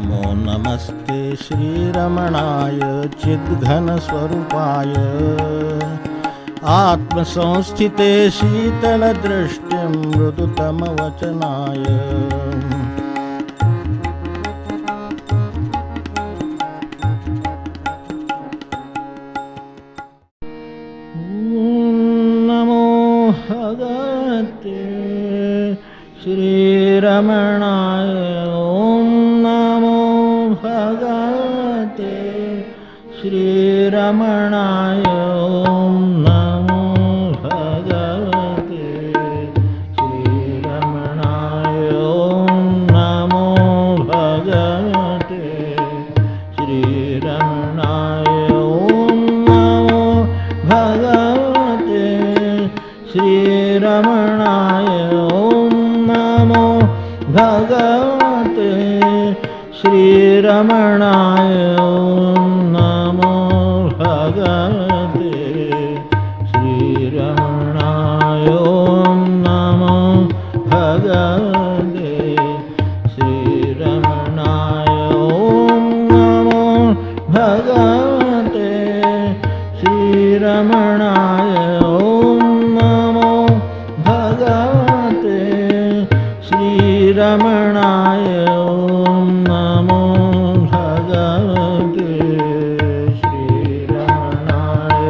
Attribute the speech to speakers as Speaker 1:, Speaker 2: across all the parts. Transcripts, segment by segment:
Speaker 1: नमो नमस्ते श्रीरमणाय चिद्घनस्वरूपाय आत्मसंस्थिते शीतलदृष्टिं मृदुतमवचनाय नमो भगवते श्रीरमणाय नमो भगवते श्रीरमणाय नमो भगवते श्रीरमणाय नमो भगवते श्रीरमणाय नमो भगवते श्रीरमणाय नमो भगवते श्रीरमणाय नमो भगवते श्रीरमणाय नमो भगवते श्रीरमणाय नमो भगवते श्रीरमणाय नमो भगवते श्रीरमणाय नमो भगवते श्रीरमणाय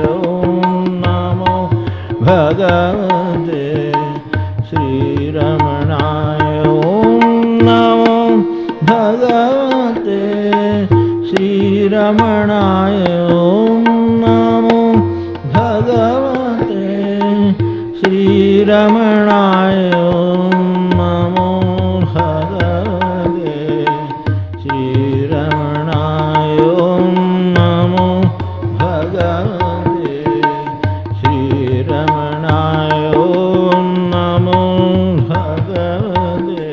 Speaker 1: नमो भगवते श्रीरमणाय नमो भगवते श्रीरमणाय नमो भगवते श्रीरमणाय नमो भगवते श्रीरमणाय नमो भगवते श्रीरमणाय नमो भगवते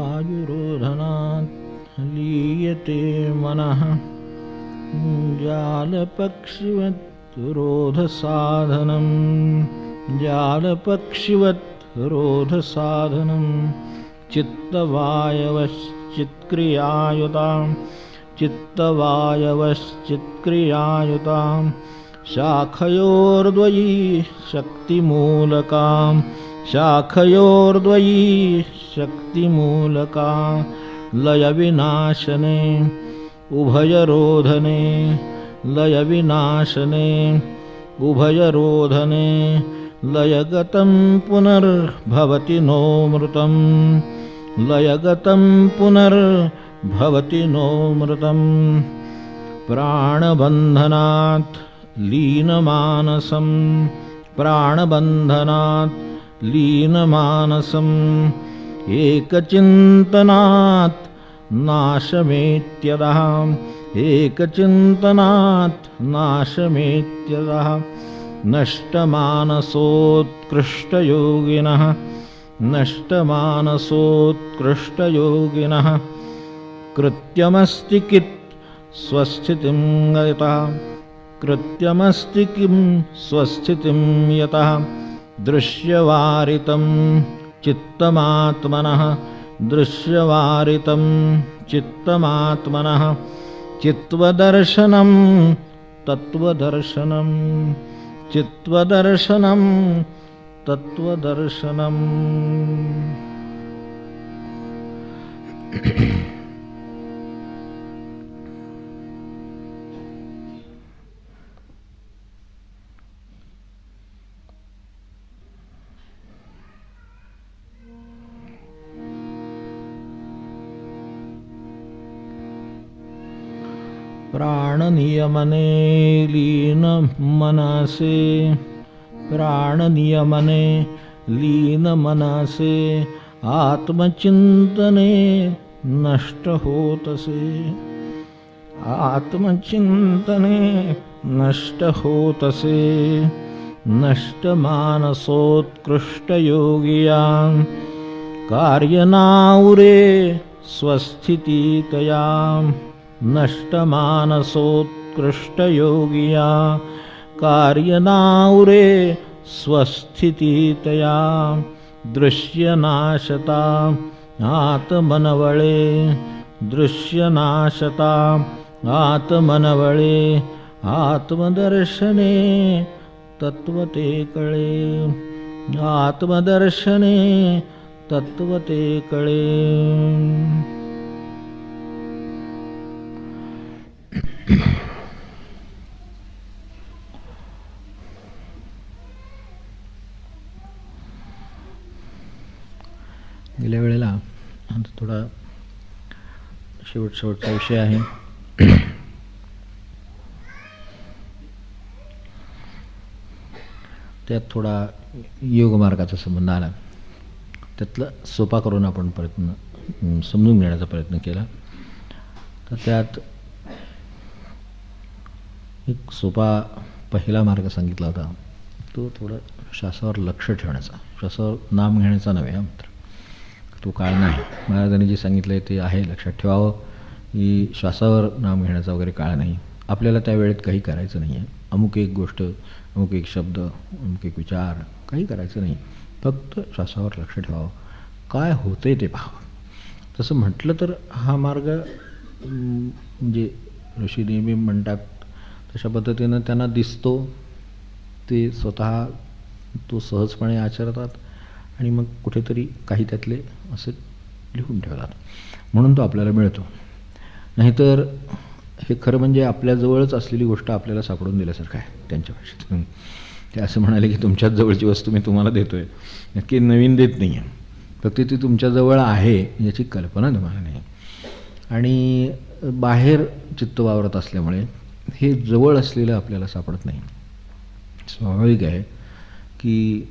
Speaker 1: वायुरोधनात् लीयते मनः जालपक्षिवत् रोधसाधनं जालपक्षिवत् रोधसाधनं चित्तवायवश्चित्क्रियायुतां चित्तवायवश्चित्क्रियायुतां शाखयोर्द्वयी शक्तिमूलकां शाखयोर्द्वयी शक्तिमूलका लयविनाशने उभयरोधने लयविनाशने उभयरोधने लयगतं पुनर्भवति नो मृतं लयगतं पुनर्भवति नो मृतं प्राणबन्धनात् लीनमानसं प्राणबन्धनात् लीनमानसम् एकचिन्तनात् नाशमेत्यदः एकचिन्तनात् नाशमेत्यदः नष्टमानसोत्कृष्टयोगिनः नष्टमानसोत्कृष्टयोगिनः कृत्यमस्ति कित् स्वस्थितिं यतः कृत्यमस्ति किं स्वस्थितिं यतः दृश्यवारितं चित्तमात्मनः दृश्यवारितं चित्तमात्मनः चित्वदर्शनं तत्वदर्शनं चित्वदर्शनं तत्वदर्शनम् प्राणनियमने लीन मनसे प्राणनियमने लीन मनसे आत्मचिंतने नष्ट होतसे. आत्मचिंतने नष्ट होतसे. नष्ट मानसोत्कृष्टयोगियां कार्यनाउरे स्वस्थितितयां. नष्ट मानसोत्कृष्टयोगिया कार्यनाउरे स्वस्थितितयां. दृश्यनाशता आत्मनवळे. दृश्यनाशता आत्मनवळे. आत्मदर्शने तत्वते कळे. आत्मदर्शने तत्वते कळे. गेल्या वेळेला आता थोडा शेवटचा विषय आहे. त्यात थोडा योगमार्गाचा संबंध आला. त्यातलं सोपा करून आपण समजून घेण्याचा प्रयत्न केला. तर त्यात एक सोपा पहिला मार्ग सांगितला होता, तो थोडं श्वासावर लक्ष ठेवण्याचा. श्वासावर नाम घेण्याचा नव्हे हा मात्र, तो काळ नाही. महाराजांनी जे सांगितलं आहे ते आहे, लक्षात ठेवावं की श्वासावर नाम घेण्याचा वगैरे काळ नाही. आपल्याला त्या वेळेत काही करायचं नाही आहे. अमुक एक गोष्ट, अमुक एक शब्द, अमुक एक विचार काही करायचं नाही. फक्त श्वासावर लक्ष ठेवावं, काय होतंय ते पाहावं. तसं म्हटलं तर हा मार्ग म्हणजे ऋषी नेहमी म्हणतात तशा पद्धतीनं त्यांना दिसतो, ते स्वतः तो सहजपणे आचरतात आणि मग कुठेतरी काही त्यातले असे लिहून ठेवतात, म्हणून तो आपल्याला मिळतो. नाहीतर हे खरं म्हणजे आपल्याजवळच असलेली गोष्ट आपल्याला सापडून दिल्यासारखं आहे त्यांच्या भाषेत. ते असं म्हणाले की तुमच्याच जवळची वस्तू मी तुम्हाला देतो आहे, नक्की नवीन देत नाही आहे, फक्त ती तुमच्याजवळ आहे याची कल्पना तुम्हाला नाही. आणि बाहेर चित्त वावरत असल्यामुळे हे जवळ असलेलं आपल्याला सापडत नाही. स्वाभाविक आहे की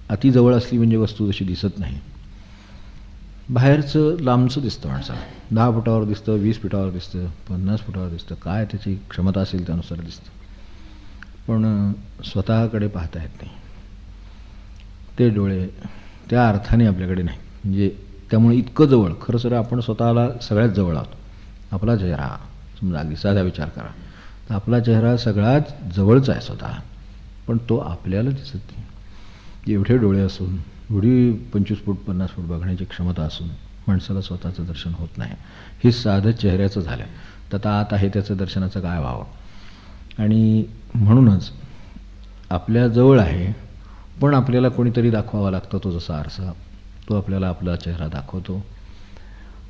Speaker 1: अति जवळ असली म्हणजे वस्तू जशी दिसत नाही. बाहेरचं लांबचं दिसतं माणसाला, 10 फुटावर दिसतं, 20 फुटावर दिसतं, 50 फुटावर दिसतं, काय त्याची क्षमता असेल त्यानुसार दिसतं, पण स्वतःकडे पाहता येत नाही. ते डोळे त्या अर्थाने आपल्याकडे नाही. म्हणजे त्यामुळे इतकं जवळ, खरं सर आपण स्वतःला सगळ्यात जवळ आहोत. आपला चेहरा समजा अगदी साधा विचार करा तर आपला चेहरा सगळ्यात जवळचा आहे स्वतः, पण तो आपल्याला दिसत नाही. एवढे डोळे असून, एवढी 25 फूट 50 फूट बघण्याची क्षमता असून माणसाला स्वतःचं दर्शन होत नाही. हे साधं चेहऱ्याचं झालं, तर आत आहे त्याचं दर्शनाचं काय व्हावं. आणि म्हणूनच आपल्या जवळ आहे, पण आपल्याला कोणीतरी दाखवावा लागतो. तो जसा आरसा, तो आपल्याला आपला चेहरा दाखवतो,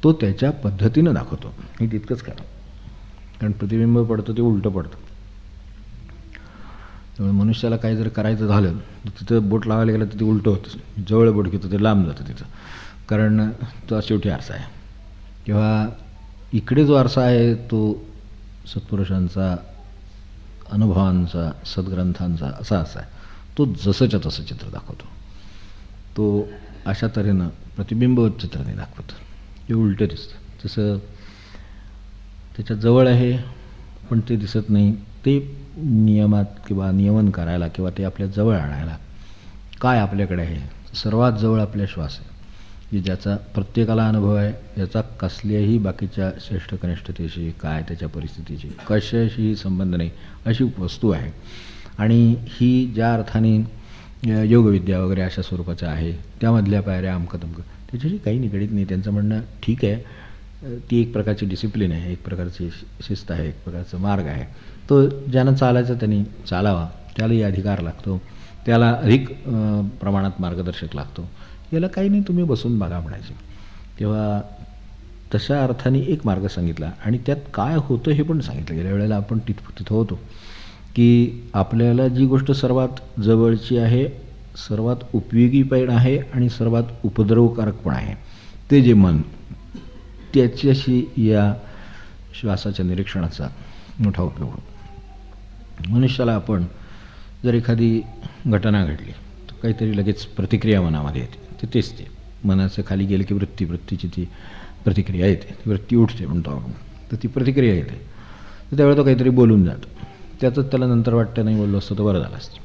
Speaker 1: तो त्याच्या पद्धतीनं दाखवतो. हे तितकंच करा, कारण प्रतिबिंब पडतं ते उलटं पडतं. त्यामुळे मनुष्याला काही जर करायचं झालं तर तिथं बोट लावायला गेलं तर ते उलटं होतं, जवळ बोट घेतं ते लांब जातं तिथं, कारण तो शेवटी आरसा आहे. किंवा इकडे जो आरसा आहे तो सत्पुरुषांचा, अनुभवांचा, सद्ग्रंथांचा असा आहे. तो जसंच्या तसं चित्र दाखवतो. तो अशा तऱ्हेनं प्रतिबिंब चित्राने दाखवतो, ते उलटं दिसतं. तसं त्याच्या जवळ आहे पण ते दिसत नाही. ते नियमात किंवा नियमन करायला किंवा ते आपल्या जवळ आणायला काय आपल्याकडे आहे. सर्वात जवळ आपल्या श्वास आहे, की ज्याचा प्रत्येकाला अनुभव आहे, याचा कसल्याही बाकीच्या श्रेष्ठ कनिष्ठतेशी, काय त्याच्या परिस्थितीची कशाशीही संबंध नाही, अशी वस्तू आहे. आणि ही ज्या अर्थाने योगविद्या वगैरे अशा स्वरूपाच्या आहे, त्यामधल्या पायऱ्या अमकतमक त्याच्याशी काही निगडीत नाही. त्यांचं म्हणणं ठीक आहे, ती एक प्रकारची डिसिप्लिन आहे, एक प्रकारची शिस्त आहे, एक प्रकारचा मार्ग आहे. तो ज्यानं चालायचं त्यांनी चालावा, त्यालाही अधिकार लागतो, त्याला अधिक प्रमाणात मार्गदर्शक लागतो. याला काही नाही, तुम्ही बसून बघा म्हणायचं. तेव्हा तशा अर्थाने एक मार्ग सांगितला आणि त्यात काय होतं हे पण सांगितलं. गेल्या वेळेला आपण तिथं होतो की आपल्याला जी गोष्ट सर्वात जवळची आहे, सर्वात उपयोगी पण आहे आणि सर्वात उपद्रवकारक पण आहे, ते जे मन, त्याच्याशी या श्वासाच्या निरीक्षणाचा मोठा उपयोग होतो. मनुष्याला आपण जर एखादी घटना घडली तर काहीतरी लगेच प्रतिक्रिया मनामध्ये येते, ते तेच ते मनाचं खाली गेलं की वृत्तीची ती प्रतिक्रिया येते, ती वृत्ती उठते म्हणतो आपण, तर ती प्रतिक्रिया येते. तर त्यावेळेला तो काहीतरी बोलून जातो, त्यातच त्याला नंतर वाटतं नाही बोललो असतं तर बरं झालं असतं,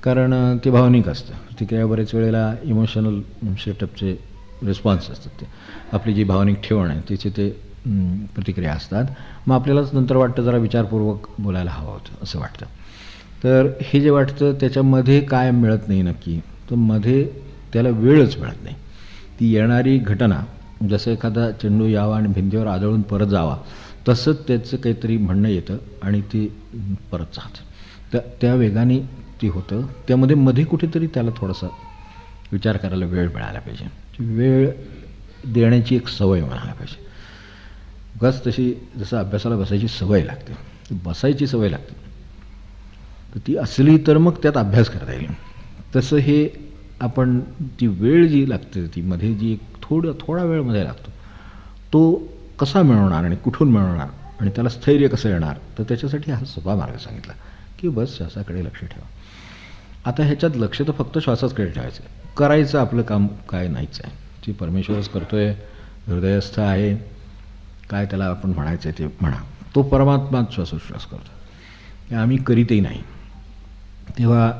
Speaker 1: कारण ते भावनिक असतं. प्रतिक्रिया बरेच वेळेला इमोशनल सेटअपचे रिस्पॉन्स असतात, ते आपली जी भावनिक ठेवण आहे तिचे ते प्रतिक्रिया असतात. मग आपल्यालाच नंतर वाटतं जरा विचारपूर्वक बोलायला हवं होतं असं वाटतं. तर हे जे वाटतं त्याच्यामध्ये काय मिळत नाही नक्की, तर मध्ये त्याला वेळच मिळत नाही. ती येणारी घटना जसं एखादा चेंडू यावा आणि भिंतीवर आदळून परत जावा, तसंच त्याचं काहीतरी म्हणणं येतं आणि ते परत जातं. तर त्या वेगाने ते होतं. त्यामध्ये मध्ये कुठेतरी त्याला थोडासा विचार करायला वेळ मिळाला पाहिजे. वेळ देण्याची एक सवय म्हणायला पाहिजे. उगाच तशी जसं अभ्यासाला बसायची सवय लागते, बसायची सवय लागते, तर ती असली तर मग त्यात अभ्यास करता येईल. तसं हे आपण ती वेळ जी लागते, ती मध्ये जी एक थोडा वेळ मध्ये लागतो, तो कसा मिळवणार आणि कुठून मिळवणार आणि त्याला स्थैर्य कसं येणार, तर त्याच्यासाठी हा सोपा मार्ग सांगितला की बस श्वासाकडे लक्ष ठेवा. आता ह्याच्यात लक्ष तर फक्त श्वासाकडे ठेवायचं, करायचं आपलं काम काय नाहीच आहे, ते परमेश्वरच करतोय, हृदयस्थ आहे, काय त्याला आपण म्हणायचं आहे ते म्हणा, तो परमात्माच श्वासोच्छ्वास करतो, आम्ही करीतही नाही. तेव्हा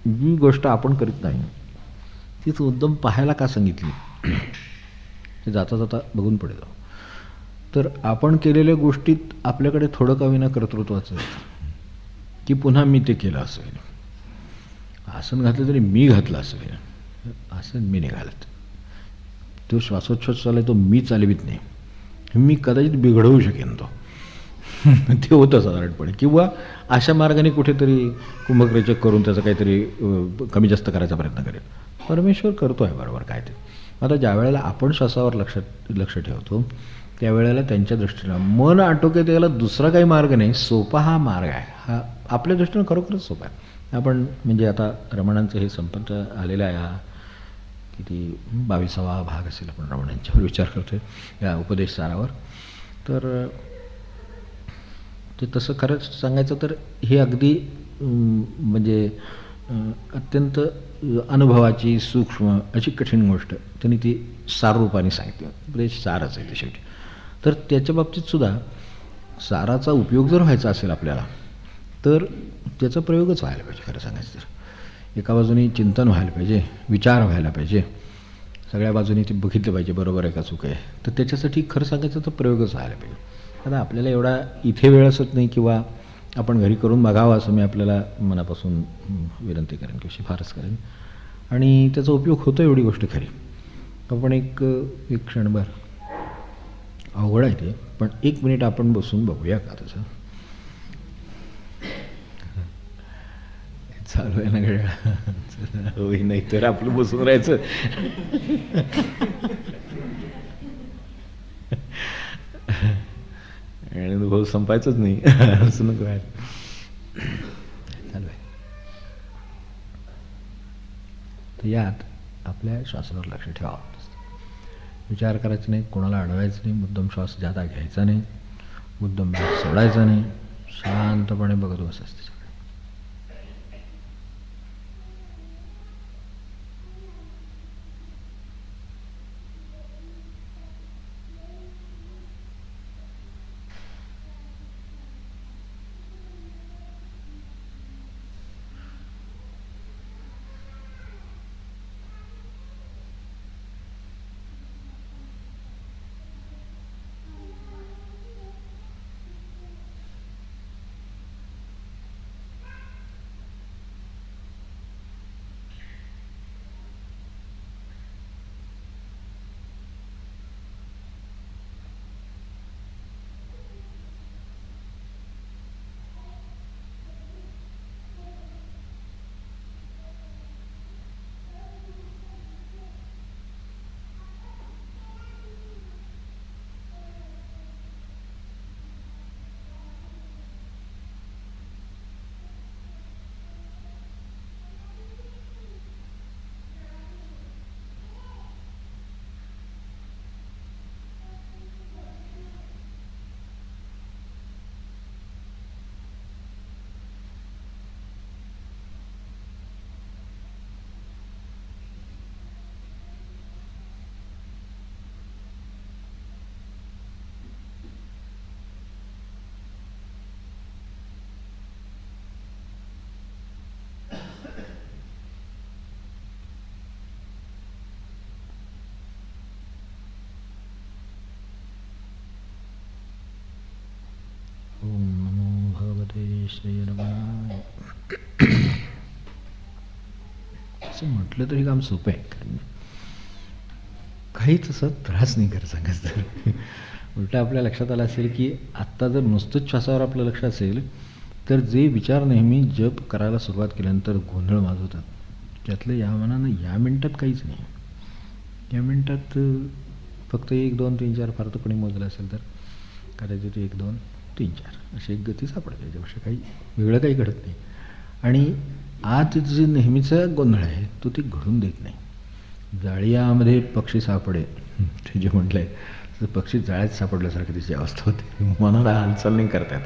Speaker 1: जी गोष्ट आपण करीत नाही तीच मुद्दाम पाहायला का सांगितली, ते जाता जाता बघून पुढे जाऊ. तर आपण केलेल्या गोष्टीत आपल्याकडे थोडं का विना कर्तृत्वाचं की पुन्हा मी ते केलं असेल, आसन घातलं तरी मी घातलं असेल, आसन मी नाही घालत, तो श्वासोच्छ्वास चालू आहे तो मी चालवित नाही, मी कदाचित बिघडवू शकेन तो ते होतं साधारणपणे, किंवा अशा मार्गाने कुठेतरी कुंभकरेचक करून त्याचं काहीतरी कमी जास्त करायचा प्रयत्न करेल. परमेश्वर करतो आहे बरोबर काय ते. आता ज्या वेळेला आपण श्वासावर लक्ष ठेवतो त्यावेळेला त्यांच्या दृष्टीनं मन आटोक्यात यायला दुसरा काही मार्ग नाही, सोपा हा मार्ग आहे. हा आपल्या दृष्टीनं खरोखरच सोपा आहे. आपण म्हणजे आता रमणांचं हे संपत आलेलं आहे, हा किती 22वा भाग असेल, आपण रमणांच्यावर विचार करतोय या उपदेश सारावर. तर ते तसं खरंच सांगायचं तर हे अगदी म्हणजे अत्यंत अनुभवाची सूक्ष्म अशी कठीण गोष्ट त्यांनी ती सार रूपाने सांगितली. उपदेश सारच आहे ते शेवटी. तर त्याच्या बाबतीत सुद्धा साराचा उपयोग जर व्हायचा असेल आपल्याला तर त्याचा प्रयोगच व्हायला पाहिजे. खरं सांगायचं तर एका बाजूने चिंतन व्हायला पाहिजे, विचार व्हायला पाहिजे, सगळ्या बाजूने ते बघितलं पाहिजे बरोबर आहे का चूक आहे. तर त्याच्यासाठी खरं सांगायचं तर प्रयोगच व्हायला पाहिजे. आता आपल्याला एवढा इथे वेळ असत नाही किंवा आपण घरी करून बघावं असं मी आपल्याला मनापासून विनंती करेन किंवा शिफारस करेन. आणि त्याचा उपयोग होतो एवढी गोष्ट खरी. आपण एक क्षणभर अवघड आहे ते, पण 1 मिनिट आपण बसून बघूया का तसं. चालू आहे ना घड्याळ, होई नाही तर आपलं बसून राहायचं. आणि अनुभव संपायचंच नाही असं नको आहे. चालू आहे तर यात आपल्या श्वासावर लक्ष ठेवावं. विचार करायचा नाही, कोणाला अडवायचं नाही, मुद्दाम श्वास जादा घ्यायचा नाही, मुद्दाम सोडायचा नाही, शांतपणे बघत बसायचं. श्रीरमणाय. असं म्हटलं तरी काम सोपं आहे, कारण काहीच असं त्रास नाही करत सांगायचं तर. उलटं आपल्या लक्षात आलं असेल की आत्ता जर नुसतंच श्वासावर आपलं लक्ष असेल तर जे विचार नेहमी जप करायला सुरुवात केल्यानंतर गोंधळ माजवतात, त्यातलं या मनानं या मिनटात काहीच नाही. या मिनटात फक्त 1 2 3 4 फार तर कोणी मोजलं असेल तर कदाचित 1 2 3 4 अशी एक गती सापडते, त्याच्यापेक्षा काही वेगळं काही घडत नाही. आणि आत जे नेहमीचा गोंधळ आहे तो ते घडून देत नाही. जाळीयामध्ये पक्षी सापडे ते जे म्हटलं आहे तर पक्षी जाळ्यात सापडल्यासारखी त्याची अवस्था होते. मनाला हालचाल नाही करतात.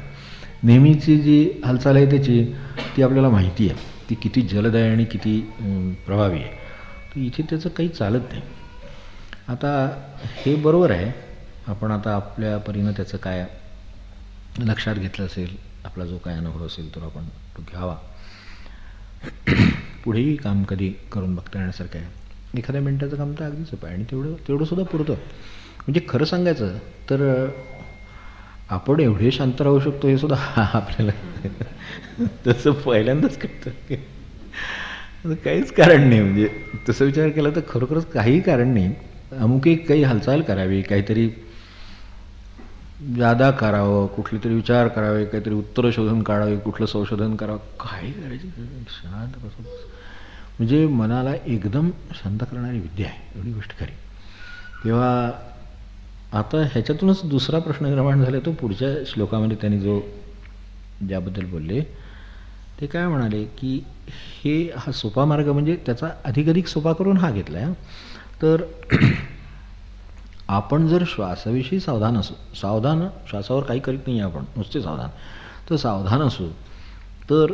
Speaker 1: नेहमीची जी हालचाल आहे त्याची ती आपल्याला माहिती आहे, ती किती जलद आहे आणि किती प्रभावी आहे. तर इथे त्याचं काही चालत नाही. आता हे बरोबर आहे, आपण आता आपल्या परीनं त्याचं काय लक्षात घेतलं असेल, आपला जो काय अनुभव असेल तर आपण तो घ्यावा. पुढेही काम कधी करून बघता येण्यासारखं आहे. एखाद्या मिनटाचं काम तर अगदी सोपं आहे आणि तेवढं सुद्धा पुरतं. म्हणजे खरं सांगायचं तर आपण एवढे शांत राहू शकतो हे सुद्धा आपल्याला तसं पहिल्यांदाच कळतं. काहीच कारण नाही. म्हणजे तसं विचार केला तर खरोखरच काही कारण नाही. अमुक एक काही हालचाल करावी, काहीतरी जादा करावं, कुठले तरी विचार करावे, काहीतरी उत्तरं शोधून काढावे, कुठलं संशोधन करावं, काही करायची शांत बसून. म्हणजे मनाला एकदम शांत करणारी विद्या आहे, एवढी गोष्ट खरी. तेव्हा आता ह्याच्यातूनच दुसरा प्रश्न निर्माण झाला. तो पुढच्या श्लोकामध्ये त्यांनी ज्याबद्दल बोलले ते काय म्हणाले की हा सोपा मार्ग म्हणजे त्याचा अधिकाधिक सोपा करून हा घेतला आहे. तर आपण जर श्वासाविषयी सावधान असू, सावधान श्वासावर काही करीत नाही आपण, नुसते सावधान, तर सावधान असू तर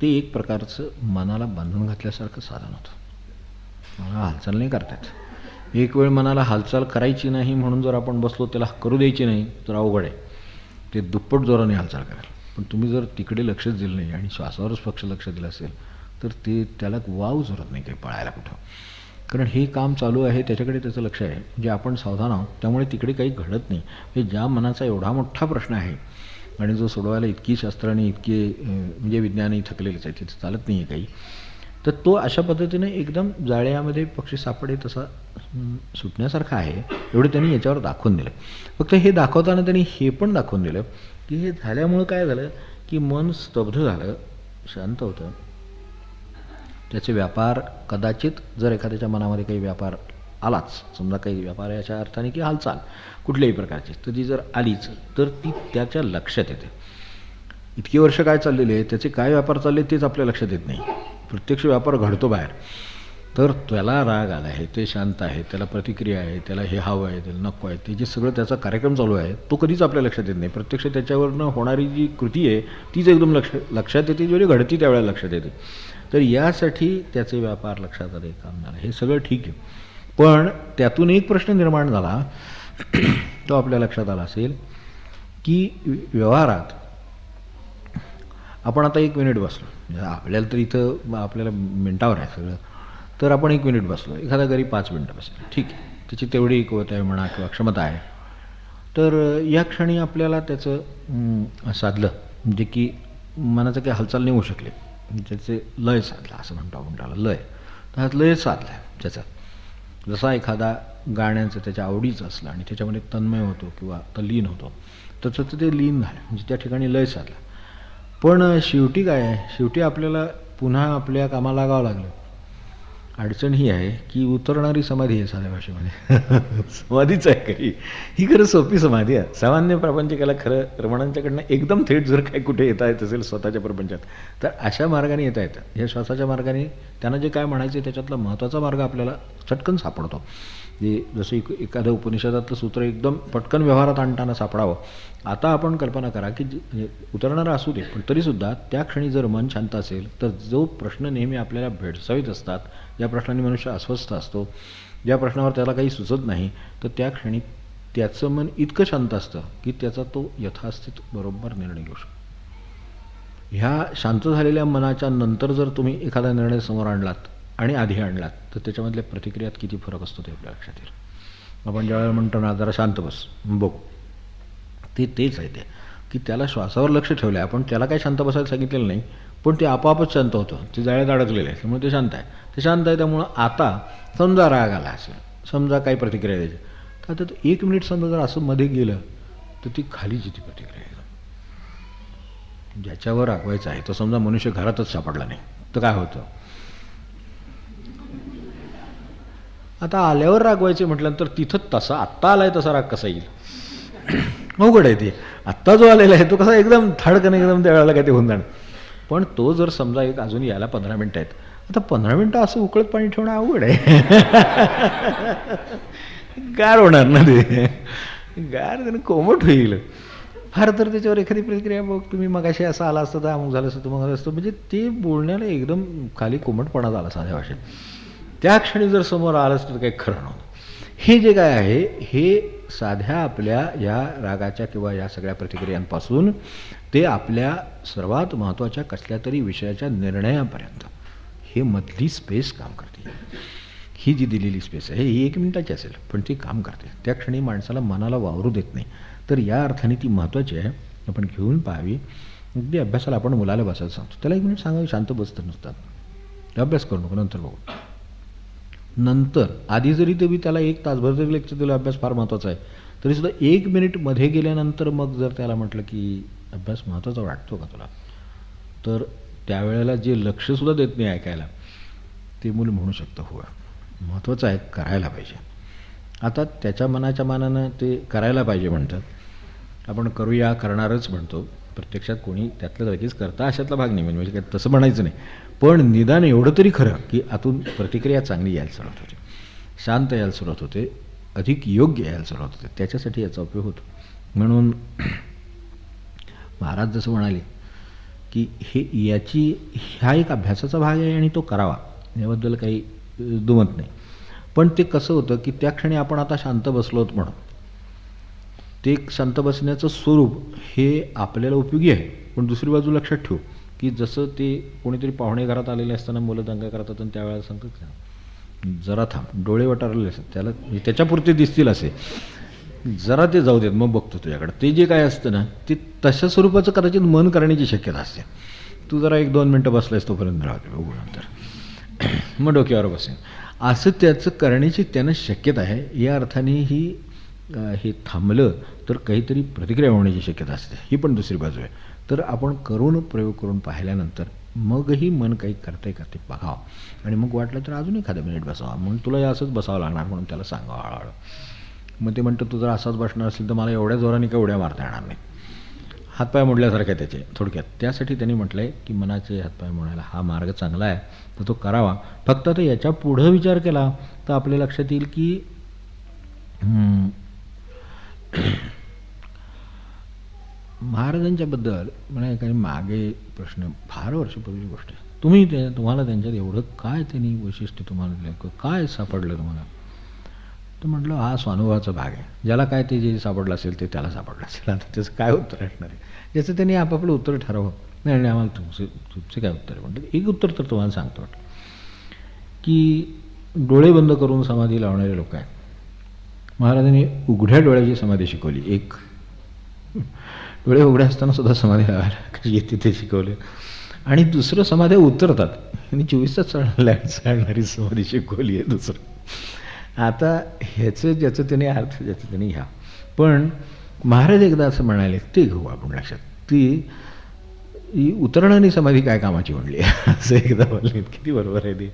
Speaker 1: ते एक प्रकारचं मनाला बांधून घातल्यासारखं साधन होतं. मनाला हालचाल नाही करतात. एक वेळ मनाला हालचाल करायची नाही म्हणून जर आपण बसलो, त्याला करू द्यायची नाही तर अवघड आहे. ते दुप्पट जोराने हालचाल करेल. पण तुम्ही जर तिकडे लक्षच दिलं नाही आणि श्वासावरच फक्त लक्ष दिलं असेल तर त्याला वाव जोरत नाही काही पळायला कुठं. कारण हे काम चालू आहे, त्याच्याकडे त्याचं लक्ष आहे. म्हणजे आपण सावधान आहोत, त्यामुळे तिकडे काही घडत नाही. हे ज्या मनाचा एवढा मोठा प्रश्न आहे आणि जो सोडवायला इतकी शास्त्राने इतके म्हणजे विज्ञानही थकलेलेच आहे, तिथं चालत नाही आहे काही, तर तो अशा पद्धतीने एकदम जाळ्यामध्ये पक्षी सापडे तसा सुटण्यासारखा आहे. एवढं त्यांनी याच्यावर दाखवून दिलं. फक्त हे दाखवताना त्यांनी हे पण दाखवून दिलं की हे झाल्यामुळं काय झालं की मन स्तब्ध झालं, शांत होतं. त्याचे व्यापार कदाचित जर एखाद्याच्या मनामध्ये काही व्यापार आलाच, समजा काही व्यापार याच्या अर्थाने की हालचाल कुठल्याही प्रकारची, तर ती जर आलीच तर ती त्याच्या लक्षात येते. इतकी वर्ष काय चाललेले आहे, त्याचे काय व्यापार चालले तेच आपल्या लक्षात येत नाही. प्रत्यक्ष व्यापार घडतो बाहेर. तर त्याला राग आला आहे, ते शांत आहे, त्याला प्रतिक्रिया आहे, त्याला हे हवं आहे, त्याला नको आहे, ते जे सगळं त्याचा कार्यक्रम चालू आहे तो कधीच आपल्या लक्षात येत नाही. प्रत्यक्ष त्याच्यावरनं होणारी जी कृती आहे तीच एकदम लक्षात येते, जेवढी घडती त्यावेळेला लक्षात येते. तर यासाठी त्याचे व्यापार लक्षात आले, काम झालं, हे सगळं ठीक आहे. पण त्यातून एक प्रश्न निर्माण झाला तो आपल्या लक्षात आला असेल की व्यवहारात आपण आता 1 मिनिट बसलो, म्हणजे आपल्याला तर इथं आपल्याला मिनटावर आहे सगळं, तर आपण 1 मिनिट बसलो, एखादा गरीब 5 मिनटं बसलो, ठीक आहे, त्याची तेवढी कुवत आहे म्हणा किंवा क्षमता आहे. तर या क्षणी आपल्याला त्याचं साधलं, म्हणजे की मनाचं काही हालचाल नाही होऊ शकले, त्याचे लय साधला असं म्हणतो आपण त्याला, लय. तर हा लय साधला त्याचा. जसा एखादा गाण्याचं त्याच्या आवडीचं असलं आणि त्याच्यामध्ये तन्मय होतो किंवा तल्लीन होतो, तर त्याचं ते लीन झालं, म्हणजे त्या ठिकाणी लय साधला. पण शेवटी काय आहे, शेवटी आपल्याला पुन्हा आपल्या कामाला लागावं लागलं. अडचण ही आहे की उतरणारी समाधी आहे साध्या भाषेमध्ये. समाधीच आहे काही, ही खरं सोपी समाधी आहे. सामान्य प्रपंचिकाला खरं रमणांच्याकडनं एकदम थेट जर काही कुठे येता येत असेल स्वतःच्या प्रपंचात, तर अशा मार्गाने येता येतं. ह्या श्वासाच्या मार्गाने त्यांना जे काय म्हणायचं त्याच्यातला महत्त्वाचा मार्ग आपल्याला चटकन सापडतो. जे जसं एखाद्या उपनिषदातलं सूत्र एकदम पटकन व्यवहारात आणताना सापडावं. आता आपण कल्पना करा की उतरणारा असू दे, पण तरीसुद्धा त्या क्षणी जर मन शांत असेल तर जो प्रश्न नेहमी आपल्याला भेडसावीत असतात, ज्या प्रश्नाने मनुष्य अस्वस्थ असतो, ज्या प्रश्नावर त्याला काही सुचत नाही, तर त्या क्षणी त्याचं मन इतकं शांत असतं की त्याचा तो यथास्थित बरोबर निर्णय घेऊ शकतो. ह्या शांत झालेल्या मनाच्या नंतर जर तुम्ही एखादा निर्णय समोर आणलात आणि आधी आणलात, तर त्याच्यामधल्या प्रतिक्रियात किती फरक असतो ते आपल्या लक्षात येईल. आपण ज्यावेळेला म्हणतो ना जरा शांत बस, बघू, तेच आहे ते. की त्याला श्वासावर लक्ष ठेवलं आहे. आपण त्याला काही शांत बसायला सांगितलेलं नाही, पण ते आपोआपच शांत होतं. ते जाळ्यात अडकलेलं आहे, त्यामुळे ते शांत आहे. ते शांत आहे, त्यामुळं आता समजा राग आला असेल, समजा काही प्रतिक्रिया द्यायची, तर आता 1 मिनिट समजा जर असं मध्ये गेलं तर ती खालीच ती प्रतिक्रिया आहे. ज्याच्यावर रागवायचं आहे तो समजा मनुष्य घरातच सापडला नाही तर काय होतं? आता आल्यावर रागवायचे म्हटल्यानंतर तिथं तसा आत्ता आलाय तसा राग कसा येईल? अवघड आहे ते. आत्ता जो आलेला आहे तो कसा एकदम धाडकन एकदम त्या वेळेला काय ते होऊन जाणार. पण तो जर समजा एक अजून यायला 15 मिनटं आहेत, आता 15 मिनटं असं उकळत पाणी ठेवणं अवघड आहे. गार होणार ना ते, गार त्यानं कोमट होईल. फार तर त्याच्यावर एखादी प्रतिक्रिया, बघ तुम्ही मगाशी असं आला असतं तर अमुक झालं असतं, तर मग असतं, म्हणजे ते बोलण्याला एकदम खाली कोमटपणा झाला साध्या भाषेत. त्या क्षणी जर समोर आलं असतं तर काही खरं नव्हतं. हे जे काय आहे हे साध्या आपल्या या रागाच्या किंवा या सगळ्या प्रतिक्रियांपासून ते आपल्या सर्वात महत्त्वाच्या कसल्या तरी विषयाच्या निर्णयापर्यंत हे मधली स्पेस काम करते. ही जी दिलेली स्पेस आहे ही 1 मिनिटाची असेल पण ती काम करते. त्या क्षणी माणसाला मनाला वावरू देत नाही. तर या अर्थाने ती महत्त्वाची आहे, आपण घेऊन पाहावी. अगदी अभ्यासाला आपण मुलाला बसायला सांगतो, त्याला 1 मिनिट सांगावी, शांत बसतं नसतात, अभ्यास करू नको, नंतर बघू. नंतर आधी जरी ते त्याला 1 तासभर जरी लेक्चर दिलं, अभ्यास फार महत्त्वाचा आहे, तरीसुद्धा 1 मिनिट मध्ये गेल्यानंतर मग जर त्याला म्हटलं की अभ्यास महत्त्वाचा वाटतो का तुला, तर त्यावेळेला जे लक्षसुद्धा देत नाही ऐकायला, ते मूल म्हणू शकतं हो महत्त्वाचं आहे, करायला पाहिजे. आता त्याच्या मनाच्या मानानं ते करायला पाहिजे म्हणतात, आपण करूया, करणारच म्हणतो. प्रत्यक्षात कोणी त्यातलं लगेच करता अशातला भाग नाही, म्हणजे काय तसं म्हणायचं नाही. पण निदान एवढं तरी खरं की आतून प्रतिक्रिया चांगली यायला सुरुवात होते, शांत यायला सुरुवात होते, अधिक योग्य यायला सुरुवात होते. त्याच्यासाठी याचा उपयोग होतो. म्हणून महाराज जसं म्हणाले की हा एक अभ्यासाचा भाग आहे आणि तो करावा, याबद्दल काही दुमत नाही. पण ते कसं होतं की त्या क्षणी आपण आता शांत बसलोत म्हणून ते शांत बसण्याचं स्वरूप हे आपल्याला उपयोगी आहे. पण दुसरी बाजू लक्षात ठेवू की जसं ते कोणीतरी पाहुणे घरात आलेले असताना मुलं दंगा करतात आणि त्यावेळेला सांगतात जरा थांब, डोळे वटारलेले असतात, त्याला त्याच्यापुरते दिसतील असे, जरा ते जाऊ देत मग बघतो तुझ्याकडं. ते जे काय असतं ना ते तशा स्वरूपाचं कदाचित मन करण्याची शक्यता असते. तू जरा 1-2 मिनटं बसलायस तोपर्यंत राहते, बघू नंतर मग डोक्यावर बसेल, असं त्याचं करण्याची त्यानं शक्यता आहे. या अर्थाने हे थांबलं तर काहीतरी प्रतिक्रिया होण्याची शक्यता असते. ही पण दुसरी बाजू आहे. तर आपण प्रयोग करून पाहिल्यानंतर मगही मन काही करते बघावं आणि मग वाटलं तर अजून एखादा मिनिट बसावा, म्हणून तुला असंच बसावं लागणार म्हणून त्याला सांगावं हळूहळू. मग ते म्हणतं तू जर असाच बसणार असेल तर मला एवढ्या जोराने काही उड्या मारता येणार नाही, हातपाय मोडल्यासारखे त्याचे थोडक्यात. त्यासाठी त्यांनी म्हटलं आहे की मनाचे हातपाय मोडायला हा मार्ग चांगला आहे, तर तो करावा. फक्त आता याच्या पुढं विचार केला तर आपल्या लक्षात येईल की महाराजांच्याबद्दल मला एखादी मागे प्रश्न, फार वर्षापूर्वीची गोष्ट आहे, तुम्हाला त्यांच्यात एवढं काय त्यांनी वैशिष्ट्य तुम्हाला काय सापडलं तुम्हाला? तर म्हटलं हा स्वानुभवाचा भाग आहे, ज्याला काय ते जे सापडलं असेल ते त्याला सापडलं असेल. आता त्याचं काय उत्तर असणार आहे, ज्याचं त्यांनी आपापलं उत्तर ठरवं. नाही आम्हाला तुमचे काय उत्तर आहे म्हणतात. एक उत्तर तर तुम्हाला सांगतो वाटलं की डोळे बंद करून समाधी लावणारे लोक आहेत. महाराजांनी उघड्या डोळ्याची समाधी शिकवली. एक डोळे उघडे असताना सुद्धा समाधी लावायला कशी येते ते शिकवले. आणि दुसरं समाध्या उतरतात आणि 24 तास चालणारी समाधी शिकवली आहे दुसरं. आता ह्याचं ज्याचं त्याने अर्थ ज्याचं त्याने घ्या. पण महाराज एकदा असं म्हणाले, ते घेऊ आपण लक्षात, ती उतरणारी समाधी काय कामाची म्हणली असं एकदा बोलले. किती बरोबर आहे ते.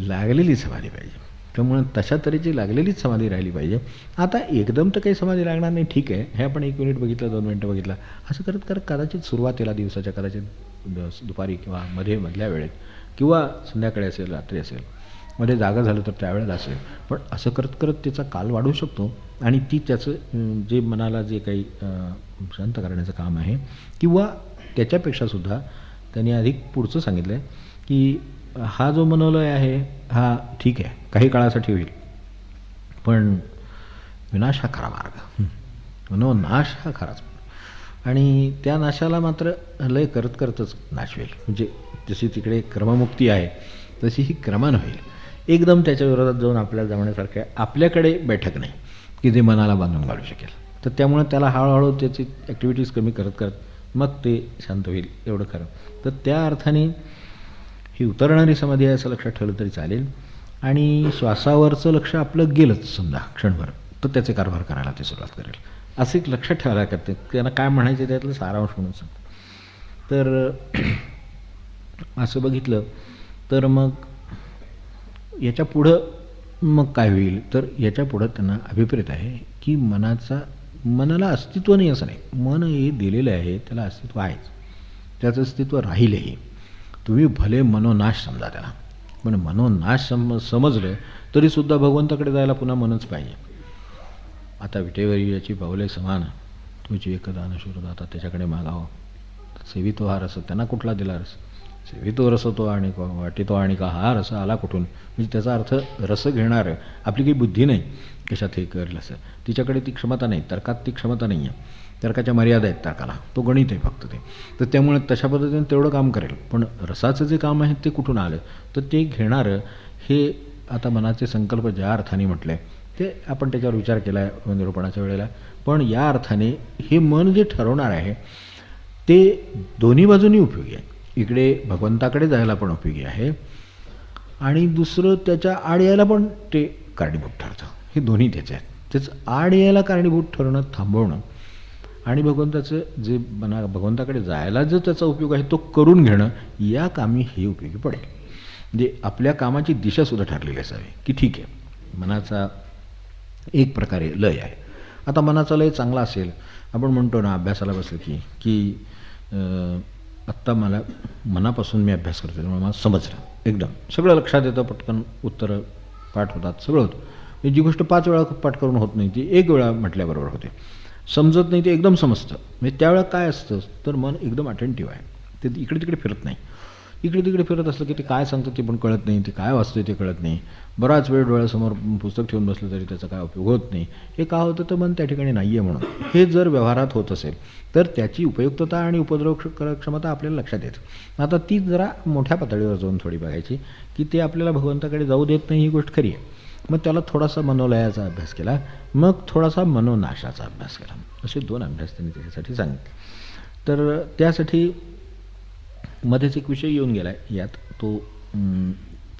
Speaker 1: लागलेली समाधी पाहिजे, त्यामुळे तशा तऱ्हेची लागलेलीच समाधी राहिली पाहिजे. आता एकदम तर काही समाधी लागणार नाही, ठीक आहे, हे आपण 1 मिनिट बघितलं, 2 मिनिटं बघितलं, असं करत करत कदाचित सुरुवातीला दिवसाच्या, कदाचित दुपारी किंवा मधल्या वेळेत किंवा संध्याकाळी असेल, रात्री असेल, मध्ये जागा झालं तर त्यावेळेला असेल. पण असं करत करत त्याचा काल वाढू शकतो आणि त्याचं जे मनाला जे काही शांत करण्याचं काम आहे किंवा त्याच्यापेक्षासुद्धा त्यांनी अधिक पुढचं सांगितलं आहे की हा जो मनोलय आहे हा ठीक आहे, काही काळासाठी होईल, पण विनाश हा खरा मार्ग, मनोनाश हा खराच. आणि त्या नाशाला मात्र लय करत करतच नाश होईल. म्हणजे जशी तिकडे क्रममुक्ती आहे तशी ही क्रमानं होईल. एकदम त्याच्या विरोधात जाऊन आपल्याला जमण्यासारखं आपल्याकडे बैठक नाही की जे मनाला बांधून घालू शकेल. तर त्यामुळे त्याला हळूहळू त्याची ॲक्टिव्हिटीज कमी करत करत मग ते शांत होईल, एवढं खरं. तर त्या अर्थाने ही उतरणारी समाधी आहे असं लक्षात ठेवलं तरी चालेल. आणि श्वासावरचं लक्ष आपलं गेलंच समजा क्षणभर, तर त्याचे कारभार करायला ते सुरुवात करेल, असं एक लक्षात ठेवायला करते. त्यांना काय म्हणायचं त्यातलं सारांश म्हणून सांगतो. तर असं बघितलं तर मग याच्या पुढं मग काय होईल, तर याच्या पुढं त्यांना अभिप्रेत आहे की मनाला अस्तित्व नाही असं नाही. मन हे दिलेलं आहे, त्याला अस्तित्व आहेच, त्याचं अस्तित्व राहीलही. तुम्ही भले मनोनाश समजा त्याला, पण मनोनाश समजलं तरीसुद्धा भगवंताकडे जायला पुन्हा मनच पाहिजे. आता विटेवरी याची पावले समान, तुझी एकदा नशूर आता त्याच्याकडे मागावं. सेवितो हा रस, त्यांना कुठला दिला रस? सेवितो रस तो आणि वाटितो आणि का हा रस आला कुठून? म्हणजे त्याचा अर्थ रस घेणार आपली काही बुद्धी नाही कशात हे करेल असं, तिच्याकडे ती क्षमता नाही, तर्कात ती क्षमता नाही आहे, तर्काच्या मर्यादा आहेत तर्काला, तो गणित आहे फक्त ते. तर त्यामुळे तशा पद्धतीने तेवढं काम करेल. पण रसाचं जे काम आहे ते कुठून आलं, तर ते घेणारं हे आता मनाचे संकल्प ज्या अर्थाने म्हटले ते आपण त्याच्यावर विचार केला आहे निरूपणाच्या वेळेला. पण या अर्थाने हे मन जे ठरवणार आहे ते दोन्ही बाजूंनी उपयोगी आहे. इकडे भगवंताकडे जायला पण उपयोगी आहे आणि दुसरं त्याच्या आड यायला पण ते कारणीभूत ठरतं. हे दोन्ही त्याचे आहेत. त्याचं आड यायला कारणीभूत ठरणं थांबवणं आणि भगवंताचं जे भगवंताकडे जायला जो त्याचा उपयोग आहे तो करून घेणं, या कामी हे उपयोगी पडेल. म्हणजे आपल्या कामाची दिशासुद्धा ठरलेली असावी की ठीक आहे मनाचा एक प्रकारे लय आहे. आता मनाचा लय चांगला असेल, आपण म्हणतो ना अभ्यासाला बसलं की आत्ता मला मनापासून मी अभ्यास करतो त्यामुळे मला समजलं, एकदम सगळं लक्षात येतं, पटकन उत्तरं पाठ होतात, सगळं होतं. जी गोष्ट 5 वेळा पाठ करून होत नाही ती 1 वेळा म्हटल्याबरोबर होते. समजत नाही ते एकदम समजतं. म्हणजे त्यावेळेला काय असतं तर मन एकदम अटेंटिव्ह आहे, ते इकडे तिकडे फिरत नाही. इकडे तिकडे फिरत असलं की ते काय सांगतं ते पण कळत नाही, ते काय वाचतं ते कळत नाही. बराच वेळ डोळ्यासमोर पुस्तक ठेवून बसलं तरी त्याचा काय उपयोग होत नाही. हे का होतं तर मन त्या ठिकाणी नाही आहे म्हणून. हे जर व्यवहारात होत असेल तर त्याची उपयुक्तता आणि उपद्रव क्षमता आपल्याला लक्षात येते. आता ती जरा मोठ्या पातळीवर जाऊन थोडी बघायची की ते आपल्याला भगवंताकडे जाऊ देत नाही, ही गोष्ट खरी आहे. मग त्याला थोडासा मनोलयाचा अभ्यास केला, मग थोडासा मनोनाशाचा अभ्यास केला, असे 2 अभ्यास त्यांनी त्याच्यासाठी सांगितले. तर त्यासाठी मध्येच एक विषय येऊन गेला आहे यात, तो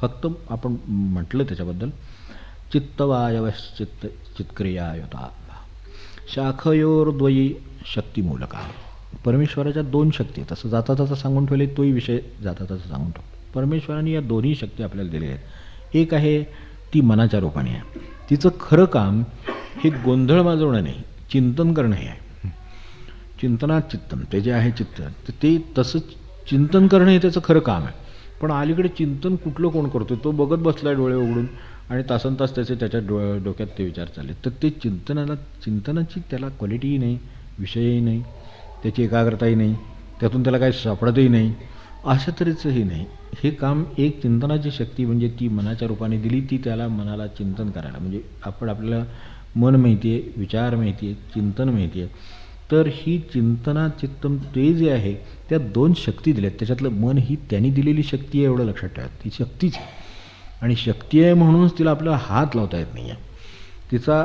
Speaker 1: फक्त आपण म्हटलं त्याच्याबद्दल चित्तवायवश्चित्त चित्क्रिया युता शाखयोर्द्वयी शक्तिमूलका. परमेश्वराच्या 2 शक्ती आहेत असं जाता जाता सांगून ठेवले, तोही विषय जाता जाता सांगून ठेव. परमेश्वराने या दोन्ही शक्ती आपल्याला दिलेल्या आहेत. एक आहे ती मनाच्या रूपाने आहे, तिचं खरं काम हे गोंधळ माजवणं नाही, चिंतन करणं हे आहे. चिंतनात चित्तन ते जे आहे चित्त, तर ते तसं चिंतन करणं हे त्याचं खरं काम आहे. पण अलीकडे चिंतन कुठलं कोण करतो, तो बघत बसला डोळे उघडून आणि तासनतास त्याच्या डोक्यात ते विचार चालले. तर ते चिंतनाची त्याला क्वालिटीही नाही, विषयही नाही, त्याची एकाग्रताही नाही, त्यातून त्याला काही सापडतही नाही, अशा तऱ्हेचंही नाही. हे काम एक चिंतनाची शक्ती म्हणजे ती मनाच्या रूपाने दिली, ती त्याला मनाला चिंतन करायला, म्हणजे आपल्याला मन माहिती आहे, विचार माहिती आहे, चिंतन माहिती आहे. तर ही चिंतना चित्तम ते जे आहे त्या 2 शक्ती दिल्यात. त्याच्यातलं मन ही त्यांनी दिलेली शक्ती आहे एवढं लक्षात ठेवा, ती शक्तीच आहे. आणि शक्ती आहे म्हणूनच तिला आपल्याला हात लावता येत नाही आहे. तिचा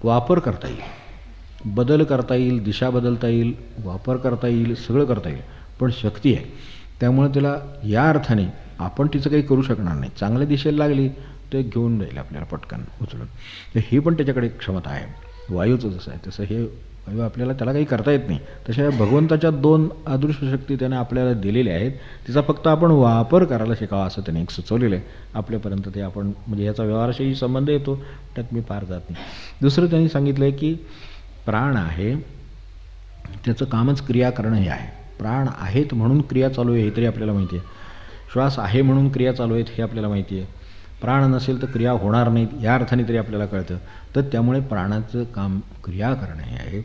Speaker 1: वापर करता येईल, बदल करता येईल, दिशा बदलता येईल, वापर करता येईल, सगळं करता येईल, पण शक्ती आहे. त्यामुळे तिला या अर्थाने आपण तिचं काही करू शकणार नाही. चांगल्या दिशेला लागली ते घेऊन जाईल आपल्याला पटकन उचलून. तर हे पण त्याच्याकडे क्षमता आहे. वायूचं जसं आहे तसं हे वायू आपल्याला त्याला काही करता येत नाही. तशा भगवंताच्या 2 अदृश्य शक्ती त्याने आपल्याला दिलेल्या आहेत. तिचा फक्त आपण वापर करायला शिकावा असं त्याने एक सुचवलेलं आहे आपल्यापर्यंत. ते आपण म्हणजे याचा व्यवहाराशी संबंध येतो, त्यात मी फार जात नाही. दुसरं त्यांनी सांगितलं आहे की प्राण आहे त्याचं कामच क्रिया करणं हे आहे. प्राण आहेत म्हणून क्रिया चालू आहे हे तरी आपल्याला माहिती आहे. श्वास आहे म्हणून क्रिया चालू आहेत हे आपल्याला माहिती आहे. प्राण नसेल तर क्रिया होणार नाहीत या अर्थाने तरी आपल्याला कळतं. तर त्यामुळे प्राणाचं काम क्रिया करणं हे आहे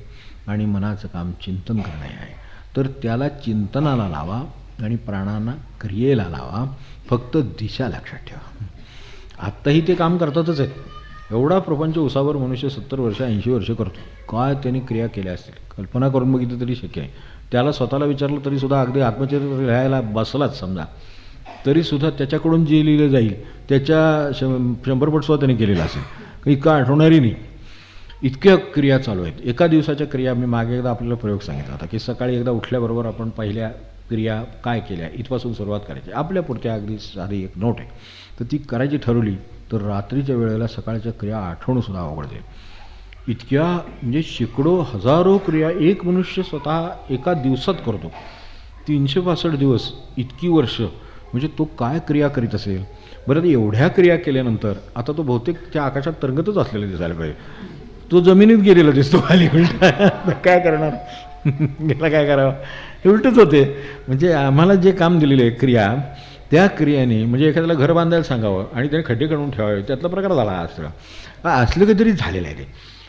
Speaker 1: आणि मनाचं काम चिंतन करणं हे आहे. तर त्याला चिंतनाला लावा आणि प्राणांना क्रियेला लावा, फक्त दिशा लक्षात ठेवा. आत्ताही ते काम करतातच आहेत. एवढा प्रपंच उसावर मनुष्य 70 वर्ष 80 वर्ष करतो. काय त्यांनी क्रिया केल्या असतील कल्पना करून बघितलं तरी शक्य नाही. त्याला स्वतःला विचारलं तरीसुद्धा अगदी आत्मचरित्र लिहायला बसलाच समजा तरीसुद्धा त्याच्याकडून जे लिहिलं जाईल त्याच्या 100 पट सुद्धा त्याने केलेलं असेल, काही का आठवणारही नाही. इतक्या क्रिया चालू आहेत. एका दिवसाच्या क्रिया, मी मागे एकदा आपल्याला प्रयोग सांगितला होता की सकाळी एकदा उठल्याबरोबर आपण पहिल्या क्रिया काय केल्या इथपासून सुरुवात करायची. आपल्यापुरत्या अगदी साधी एक नोट आहे, तर ती करायची ठरवली तर रात्रीच्या वेळेला सकाळच्या क्रिया आठवणंसुद्धा अवघड जाईल. इतक्या म्हणजे शेकडो हजारो क्रिया एक मनुष्य स्वतः एका दिवसात करतो. 365 दिवस, इतकी वर्ष, म्हणजे तो काय क्रिया करीत असेल. बरं, एवढ्या क्रिया केल्यानंतर आता तो बहुतेक त्या आकाशात तरंगतच असलेला दिसायला पाहिजे. तो जमिनीत गेलेला दिसतो खाली. उलटा काय करणार, गेला काय करावं, हे उलटच होते. म्हणजे आम्हाला जे काम दिलेलं आहे क्रिया, त्या क्रियाने म्हणजे एखाद्याला घर बांधायला सांगावं आणि त्याने खड्डे काढून ठेवावे, त्यातला प्रकार झाला हा सगळा. असलं काहीतरी झालेलं आहे ते.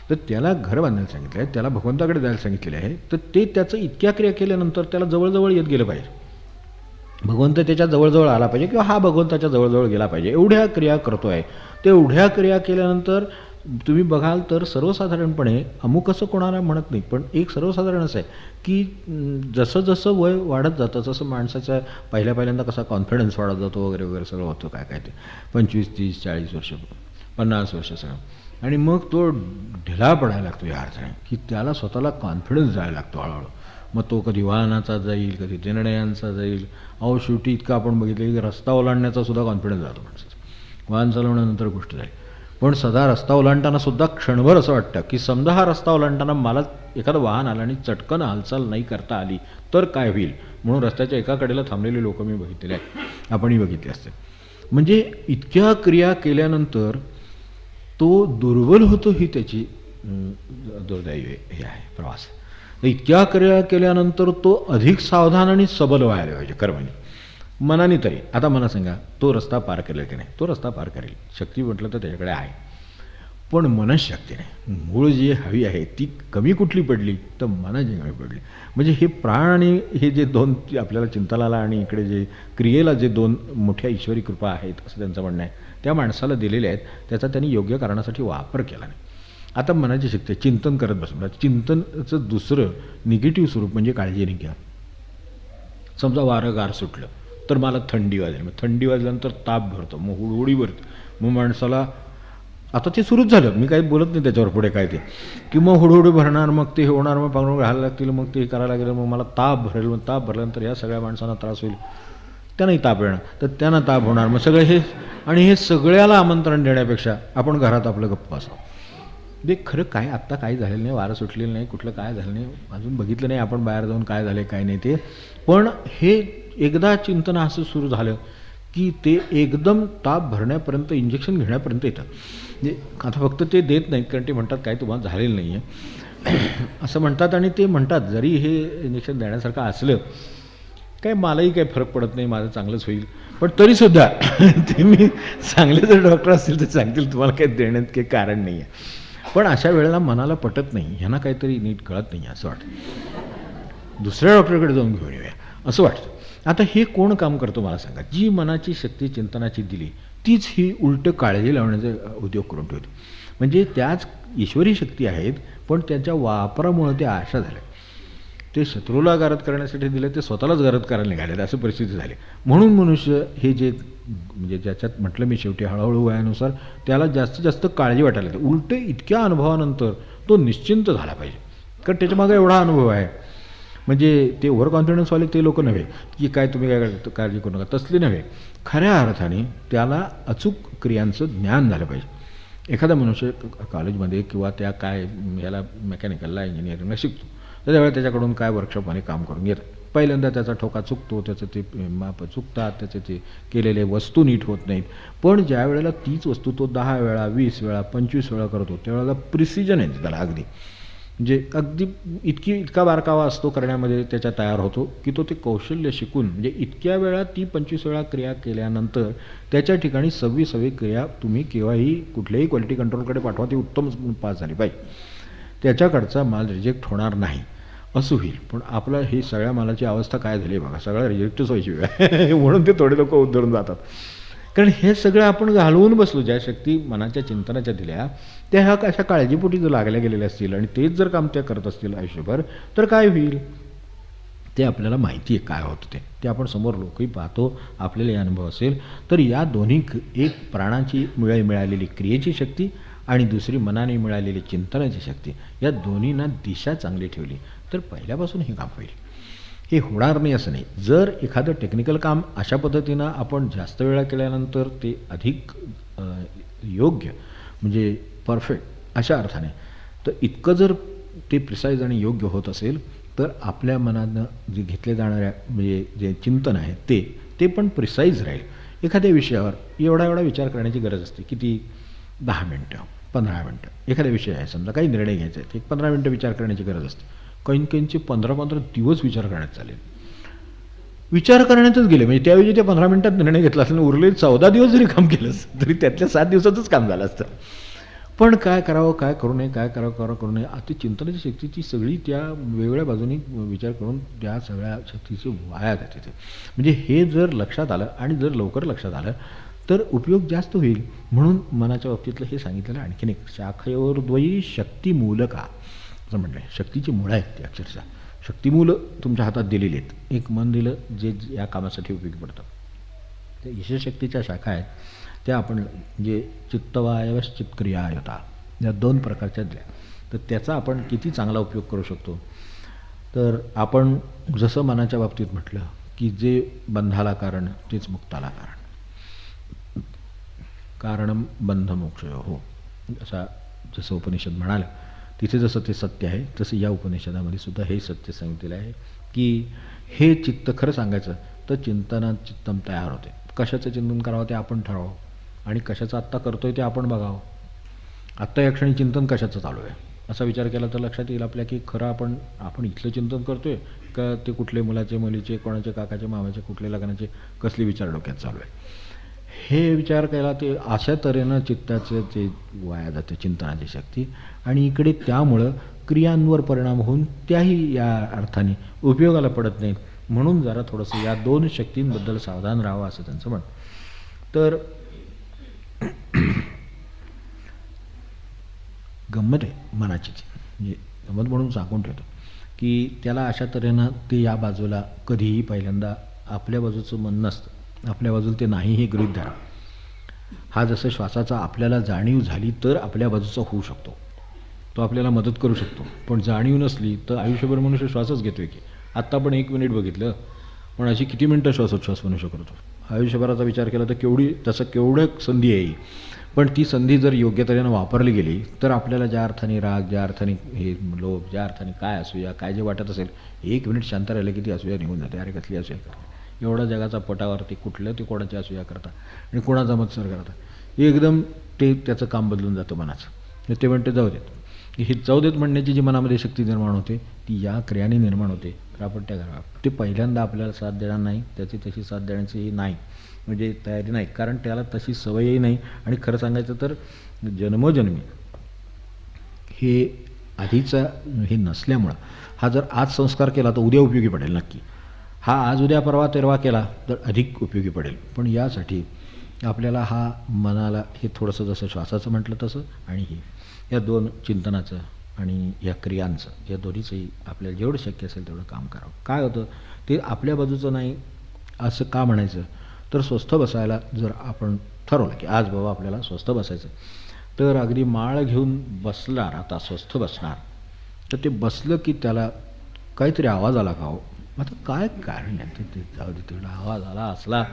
Speaker 1: तर त्याला घर बांधायला सांगितलं आहे, त्याला भगवंताकडे जायला सांगितलेलं आहे, तर ते त्याचं इतक्या क्रिया केल्यानंतर त्याला जवळजवळ येत गेलं पाहिजे. भगवंत त्याच्या जवळजवळ आला पाहिजे किंवा हा भगवंताच्या जवळजवळ गेला पाहिजे. एवढ्या क्रिया करतो आहे. ते एवढ्या क्रिया केल्यानंतर तुम्ही बघाल तर सर्वसाधारणपणे अमुक असं कोणाला म्हणत नाही, पण एक सर्वसाधारण असं आहे की जसं जसं वय वाढत जातं तसं माणसाचा पहिल्यांदा कसा कॉन्फिडन्स वाढत जातो वगैरे वगैरे सगळं होतं. काय ते 25, 30, 40 वर्ष, 50 वर्ष सगळं, आणि मग तो ढिला पडायला लागतो या अर्थाने की त्याला स्वतःला कॉन्फिडन्स जायला लागतो हळूहळू. मग तो कधी वाहनाचा जाईल, कधी निर्णयांचा जाईल. अहो शेवटी इतकं आपण बघितलं की रस्ता ओलांडण्याचा सुद्धा कॉन्फिडन्स जातो माणसाचा. वाहन चालवण्यानंतर गोष्ट झाली, पण सदा रस्ता ओलांडताना सुद्धा क्षणभर असं वाटतं की समजा हा रस्ता ओलांडताना मला एखादं वाहन आलं आणि चटकन हालचाल नाही करता आली तर काय होईल. म्हणून रस्त्याच्या एका कडेला थांबलेले लोक मी बघितलेले आहेत, आपणही बघितले असते. म्हणजे इतक्या क्रिया केल्यानंतर तो दुर्बल होतो, ही त्याची दुर्दैवी हे आहे प्रवास. इतक्या क्रिया केल्यानंतर तो अधिक सावधान आणि सबल व्हायला पाहिजे कर्माने, मनाने तरी. आता मला सांगा, तो रस्ता पार केला की नाही, तो रस्ता पार करेल, शक्ती म्हटलं तर त्याच्याकडे आहे, पण मनशक्ती नाही. मूळ जी हवी आहे ती कमी कुठली पडली तर मनाची कमी पडली. म्हणजे हे प्राण आणि हे जे दोन आपल्याला चिंतनाला आणि इकडे जे क्रियेला जे दोन मोठ्या ईश्वरी कृपा आहेत असं त्यांचं म्हणणं आहे, त्या माणसाला दिलेले आहेत, त्याचा त्यांनी योग्य कारणासाठी वापर केला नाही. आता मनाची शक्ती चिंतन करत बसणार. चिंतनचं दुसरं निगेटिव्ह स्वरूप म्हणजे काळजीने घ्या. समजा वारं गार सुटलं तर मला थंडी वाजेल, मग थंडी वाजल्यानंतर ताप भरतो, मग हुडहुडी भरते, मग माणसाला आता ते सुरूच झालं, मी काही बोलत नाही त्याच्यावर पुढे काय ते, की मग हुडहुडी भरणार, मग ते होणार, मग पांघरून घालायला लागतील, मग ते करायला लागेल, मग मला ताप भरेल, मग ताप भरल्यानंतर या सगळ्या माणसांना त्रास होईल, त्यांनाही ताप येणार, तर त्यांना ताप होणार, मग सगळे हे, आणि हे सगळ्याला आमंत्रण देण्यापेक्षा आपण घरात आपलं गप्प असावं. ते खरं काय आत्ता काही झालेलं नाही, वारं सुटलेलं नाही, कुठलं काय झालं नाही, अजून बघितलं नाही आपण बाहेर जाऊन काय झालं काय नाही ते, पण हे एकदा चिंतन असं सुरू झालं की ते एकदम ताप भरण्यापर्यंत, इंजेक्शन घेण्यापर्यंत येतात. म्हणजे आता फक्त ते देत नाहीत, कारण ते म्हणतात काय तुम्हाला झालेलं नाही आहे असं म्हणतात, आणि ते म्हणतात जरी हे इंजेक्शन देण्यासारखं असलं काय मलाही काही फरक पडत नाही, माझं चांगलंच होईल, पण तरीसुद्धा ते मी चांगले जर डॉक्टर असतील तर सांगतील तुम्हाला काही देण्यात काही कारण नाही आहे. पण अशा वेळेला मनाला पटत नाही, ह्यांना काहीतरी नीट कळत नाही असं वाटतं, दुसऱ्या डॉक्टरकडे जाऊन घेऊन येऊया असं वाटतं. आता हे कोण काम करतो मला सांगा? जी मनाची शक्ती चिंतनाची दिली तीच ही उलटं काळजी लावण्याचे उद्योग करून ठेवते. म्हणजे त्याच ईश्वरी शक्ती आहेत, पण त्यांच्या वापरामुळे त्या आशा झाल्या. ते शत्रूला गारद करण्यासाठी दिले, ते स्वतःलाच गारद करायला निघाले, असं परिस्थिती झाली. म्हणून मनुष्य हे जे म्हणजे ज्याच्यात म्हटलं मी शेवटी हळूहळू वयानुसार त्याला जास्तीत जास्त काळजी वाटायला लागते. उलटं इतक्या अनुभवानंतर तो निश्चिंत झाला पाहिजे, कारण त्याच्यामागे एवढा अनुभव आहे. म्हणजे ते ओव्हर कॉन्फिडन्सवाले ते लोक नव्हे की काय तुम्ही काय काळजी करू नका, तसले नव्हे. खऱ्या अर्थाने त्याला अचूक क्रियांचं ज्ञान झालं पाहिजे. एखादा मनुष्य कॉलेजमध्ये किंवा त्या काय याला मेकॅनिकलला इंजिनिअरिंगला शिकतो, तर त्यावेळेला त्याच्याकडून काय वर्कशॉपमध्ये काम करून घेतात. पहिल्यांदा त्याचा ठोका चुकतो, त्याचं ते माप चुकतात, त्याचे ते केलेले वस्तू नीट होत नाहीत. पण ज्या वेळेला तीच वस्तू तो 10 वेळा 20 वेळा 25 वेळा करतो, त्यावेळेला प्रिसिजन आहे त्याला अगदी, म्हणजे अगदी इतका बारकावा असतो करण्यामध्ये त्याच्या तयार होतो की तो ते कौशल्य शिकून, म्हणजे इतक्या वेळा ती 25 वेळा क्रिया केल्यानंतर त्याच्या ठिकाणी 26वी क्रिया तुम्ही केव्हाही कुठल्याही क्वालिटी कंट्रोलकडे पाठवा, ती उत्तम पास झाली पाहिजे, त्याच्याकडचा माल रिजेक्ट होणार नाही असं होईल. पण आपलं हे सगळ्या मालाची अवस्था काय झाली बघा, सगळ्या रिजेक्टच व्हायची वेळ म्हणून ते थोडे लोक उद्धरून जातात. कारण हे सगळं आपण घालवून बसलो, ज्या शक्ती मनाच्या चिंतनाच्या दिल्या त्या ह्या अशा काळजीपोटी जर लागल्या गेलेल्या असतील आणि तेच जर काम त्या करत असतील आयुष्यभर, तर काय होईल ते आपल्याला माहिती आहे काय होतं ते आपण समोर लोकही पाहतो, आपल्याला अनुभव असेल. तर या दोन्ही, एक प्राणाची मिळालेली क्रियेची शक्ती आणि दुसरी मनाने मिळालेली चिंतनाची शक्ती, या दोन्हींना दिशा चांगली ठेवली तर पहिल्यापासून हे काम होईल. हे होणार नाही असं नाही. जर एखादं टेक्निकल काम अशा पद्धतीनं आपण जास्त वेळा केल्यानंतर ते अधिक योग्य म्हणजे परफेक्ट अशा अर्थाने, तर इतकं जर ते प्रिसाईज आणि योग्य होत असेल तर आपल्या मनानं जे घेतले जाणाऱ्या म्हणजे जे चिंतन आहे ते पण प्रिसाईज राहील. एखाद्या विषयावर एवढा विचार करण्याची गरज असते. किती? 10 मिनटं 15 मिनटं. एखाद्या विषय आहे समजा, काही निर्णय घ्यायचा आहे, एक 15 मिनटं विचार करण्याची गरज असते. काहींचे 15 दिवस विचार करण्यात चालेल. विचार करण्यातच गेले म्हणजे त्यावेळी ते 15 मिनटात निर्णय घेतला असेल, उरले 14 दिवस जरी काम केलंस तरी त्यातल्या 7 दिवसातच काम झालं असतं. पण काय करावं, काय करू नये, काय करावं करू नये, आता चिंतनाची शक्तीची सगळी त्या वेगवेगळ्या बाजूनी विचार करून त्या सगळ्या शक्तीची वाया जाते ते. म्हणजे हे जर लक्षात आलं आणि जर लवकर लक्षात आलं तर उपयोग जास्त होईल. म्हणून मनाच्या बाबतीतलं हे सांगितलेलं आणखीन एक, शाखयोर्द्वयी शक्तिमूलका असं म्हटलं आहे. शक्तीची मुळं आहेत ती अक्षरशः. शक्तिमूलं तुमच्या हातात दिलेली आहेत. एक मन दिलं जे या कामासाठी उपयोगी पडतं. त्या ईशशक्तीच्या शाखा आहेत त्या आपण जे चित्तवायवश चित्क्रियायता या 2 प्रकारच्या दिल्या, तर त्याचा आपण किती चांगला उपयोग करू शकतो. तर आपण जसं मनाच्या बाबतीत म्हटलं की जे बंधाला कारण तेच मुक्ताला कारण, कारणम बंध मोक्षयो हो, असा जसं उपनिषद म्हणालं तिथे जसं ते सत्य आहे तसं या उपनिषदामध्ये सुद्धा हे सत्य सांगितलेलं आहे की हे चित्त खरं सांगायचं तर चिंतनात चित्तम तयार होते. कशाचं चिंतन करावं ते आपण ठरवावं आणि कशाचं आत्ता करतोय ते आपण बघावं. आत्ता या क्षणी चिंतन कशाचं चालू आहे असा विचार केला तर लक्षात येईल आपल्या की खरं आपण इथलं चिंतन करतोय का ते कुठले मुलाचे मुलीचे कोणाचे काकाचे मामाचे कुठले लग्नाचे कसले विचार डोक्यात चालू आहे. हे विचार केला ते अशा तऱ्हेनं चित्ताचं ते वाया जाते चिंतनाची शक्ती आणि इकडे त्यामुळं क्रियांवर परिणाम होऊन त्याही या अर्थाने उपयोगाला पडत नाहीत. म्हणून जरा थोडंसं या 2 शक्तींबद्दल सावधान राहावं असं त्यांचं म्हणणं. तर गंमत आहे मनाचीच, म्हणजे गंमत म्हणून सांगून ठेवतो की त्याला अशा तऱ्हेनं ते या बाजूला कधीही पहिल्यांदा आपल्या बाजूचं मन नसतं, आपल्या बाजूला ते नाही हे गृहीत धरा. हा जसं श्वासाचा आपल्याला जाणीव झाली तर आपल्या बाजूचा होऊ शकतो, तो आपल्याला मदत करू शकतो. पण जाणीव नसली तर आयुष्यभर मनुष्य श्वासच घेतोय की. आत्ता आपण 1 मिनिट बघितलं पण अशी किती मिनटं श्वासोच्छ्वास मनुष्य करतो. आयुष्यभराचा विचार केला तर केवढं संधी आहे. पण ती संधी जर योग्य तऱ्हेनं वापरली गेली तर आपल्याला ज्या अर्थाने राग, ज्या अर्थाने हे लोभ, ज्या अर्थाने काय असूया काय जे वाटत असेल 1 मिनिट शांत राहिलं की ती असूया निघून जाते. अरे कसली असूया करता, एवढा जगाचा पटावरती कुठलं ते कोणाची असूया करता आणि कोणाचा मत्सर करता, एकदम ते त्याचं काम बदलून जातं मनाचं. ते म्हणते जाऊ देत. ही जाऊ देत म्हणण्याची जी मनामध्ये शक्ती निर्माण होते ती या क्रियाने निर्माण होते. तर आपण त्या घरा ते पहिल्यांदा आपल्याला साथ देणार नाही, त्याची तशी साथ देण्याची नाही म्हणजे तयारी नाही, कारण त्याला तशी सवयही नाही. आणि खरं सांगायचं तर जन्मोजन्मी हे आधीचं हे नसल्यामुळं हा जर आज संस्कार केला तर उद्या उपयोगी पडेल नक्की. हा आज उद्या परवा तेरवा केला तर अधिक उपयोगी पडेल. पण यासाठी आपल्याला हा मनाला हे थोडंसं जसं श्वासाचं म्हटलं तसं आणि हे या 2 चिंतनाचं आणि या क्रियांचं या दोन्हीचंही आपल्याला जेवढं शक्य असेल तेवढं काम करावं. काय होतं ते आपल्या बाजूचं नाही असं का म्हणायचं, तर स्वस्थ बसायला जर आपण ठरवलं की आज बाबा आपल्याला स्वस्थ बसायचं, तर अगदी माळ घेऊन बसणार, आता स्वस्थ बसणार, तर ते बसलं की त्याला काहीतरी आवाज आला का हो, आता काय कारण आहे ते जाऊ दे तेवढा आवाज आला असला,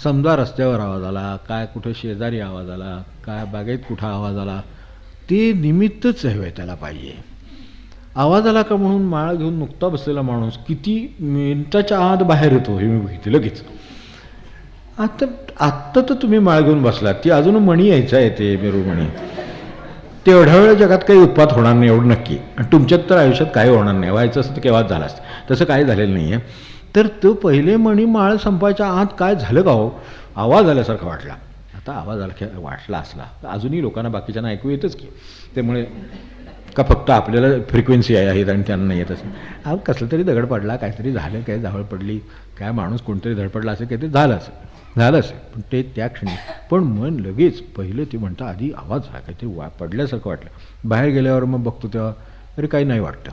Speaker 1: समजा रस्त्यावर आवाज आला, काय कुठं शेजारी आवाज आला, काय बागेत कुठं आवाज आला, ते निमित्तच हवं त्याला पाहिजे. आवाज आला का म्हणून माळ घेऊन नुकता बसलेला माणूस किती मिनिटाच्या आत बाहेर येतो हे मी बघितलं लगेच. आत्ता तर तुम्ही माळ घेऊन बसलात, ती अजून मणी यायचं आहे ते मेरूमणी, तेवढ्या वेळ जगात काही उत्पात होणार नाही एवढं नक्की. आणि तुमच्यात तर आयुष्यात काही होणार नाही, व्हायचं असं तर केव्हाच झालं असतं, तसं काही झालेलं नाही आहे. तर तो पहिले मणी माळ संपायच्या आत काय झालं का हो, आवाज आल्यासारखा वाटला. आता आवाज वाटला असला तर अजूनही लोकांना बाकीच्यांना ऐकू येतच की, त्यामुळे का फक्त आपल्याला फ्रिक्वेन्सी आहेत आणि त्यांना नाही येत असेल. अहो कसलं तरी दगड पडला, काहीतरी झालं, काय जावळ पडली, काय माणूस कोणतरी धडपडला असेल, काहीतरी झालं असेल. पण ते त्या क्षणी पण मन लगेच पहिलं ते म्हणतं आधी आवाज हा काहीतरी पडल्यासारखं वाटलं. बाहेर गेल्यावर मग बघतो तेव्हा अरे काही नाही वाटतं.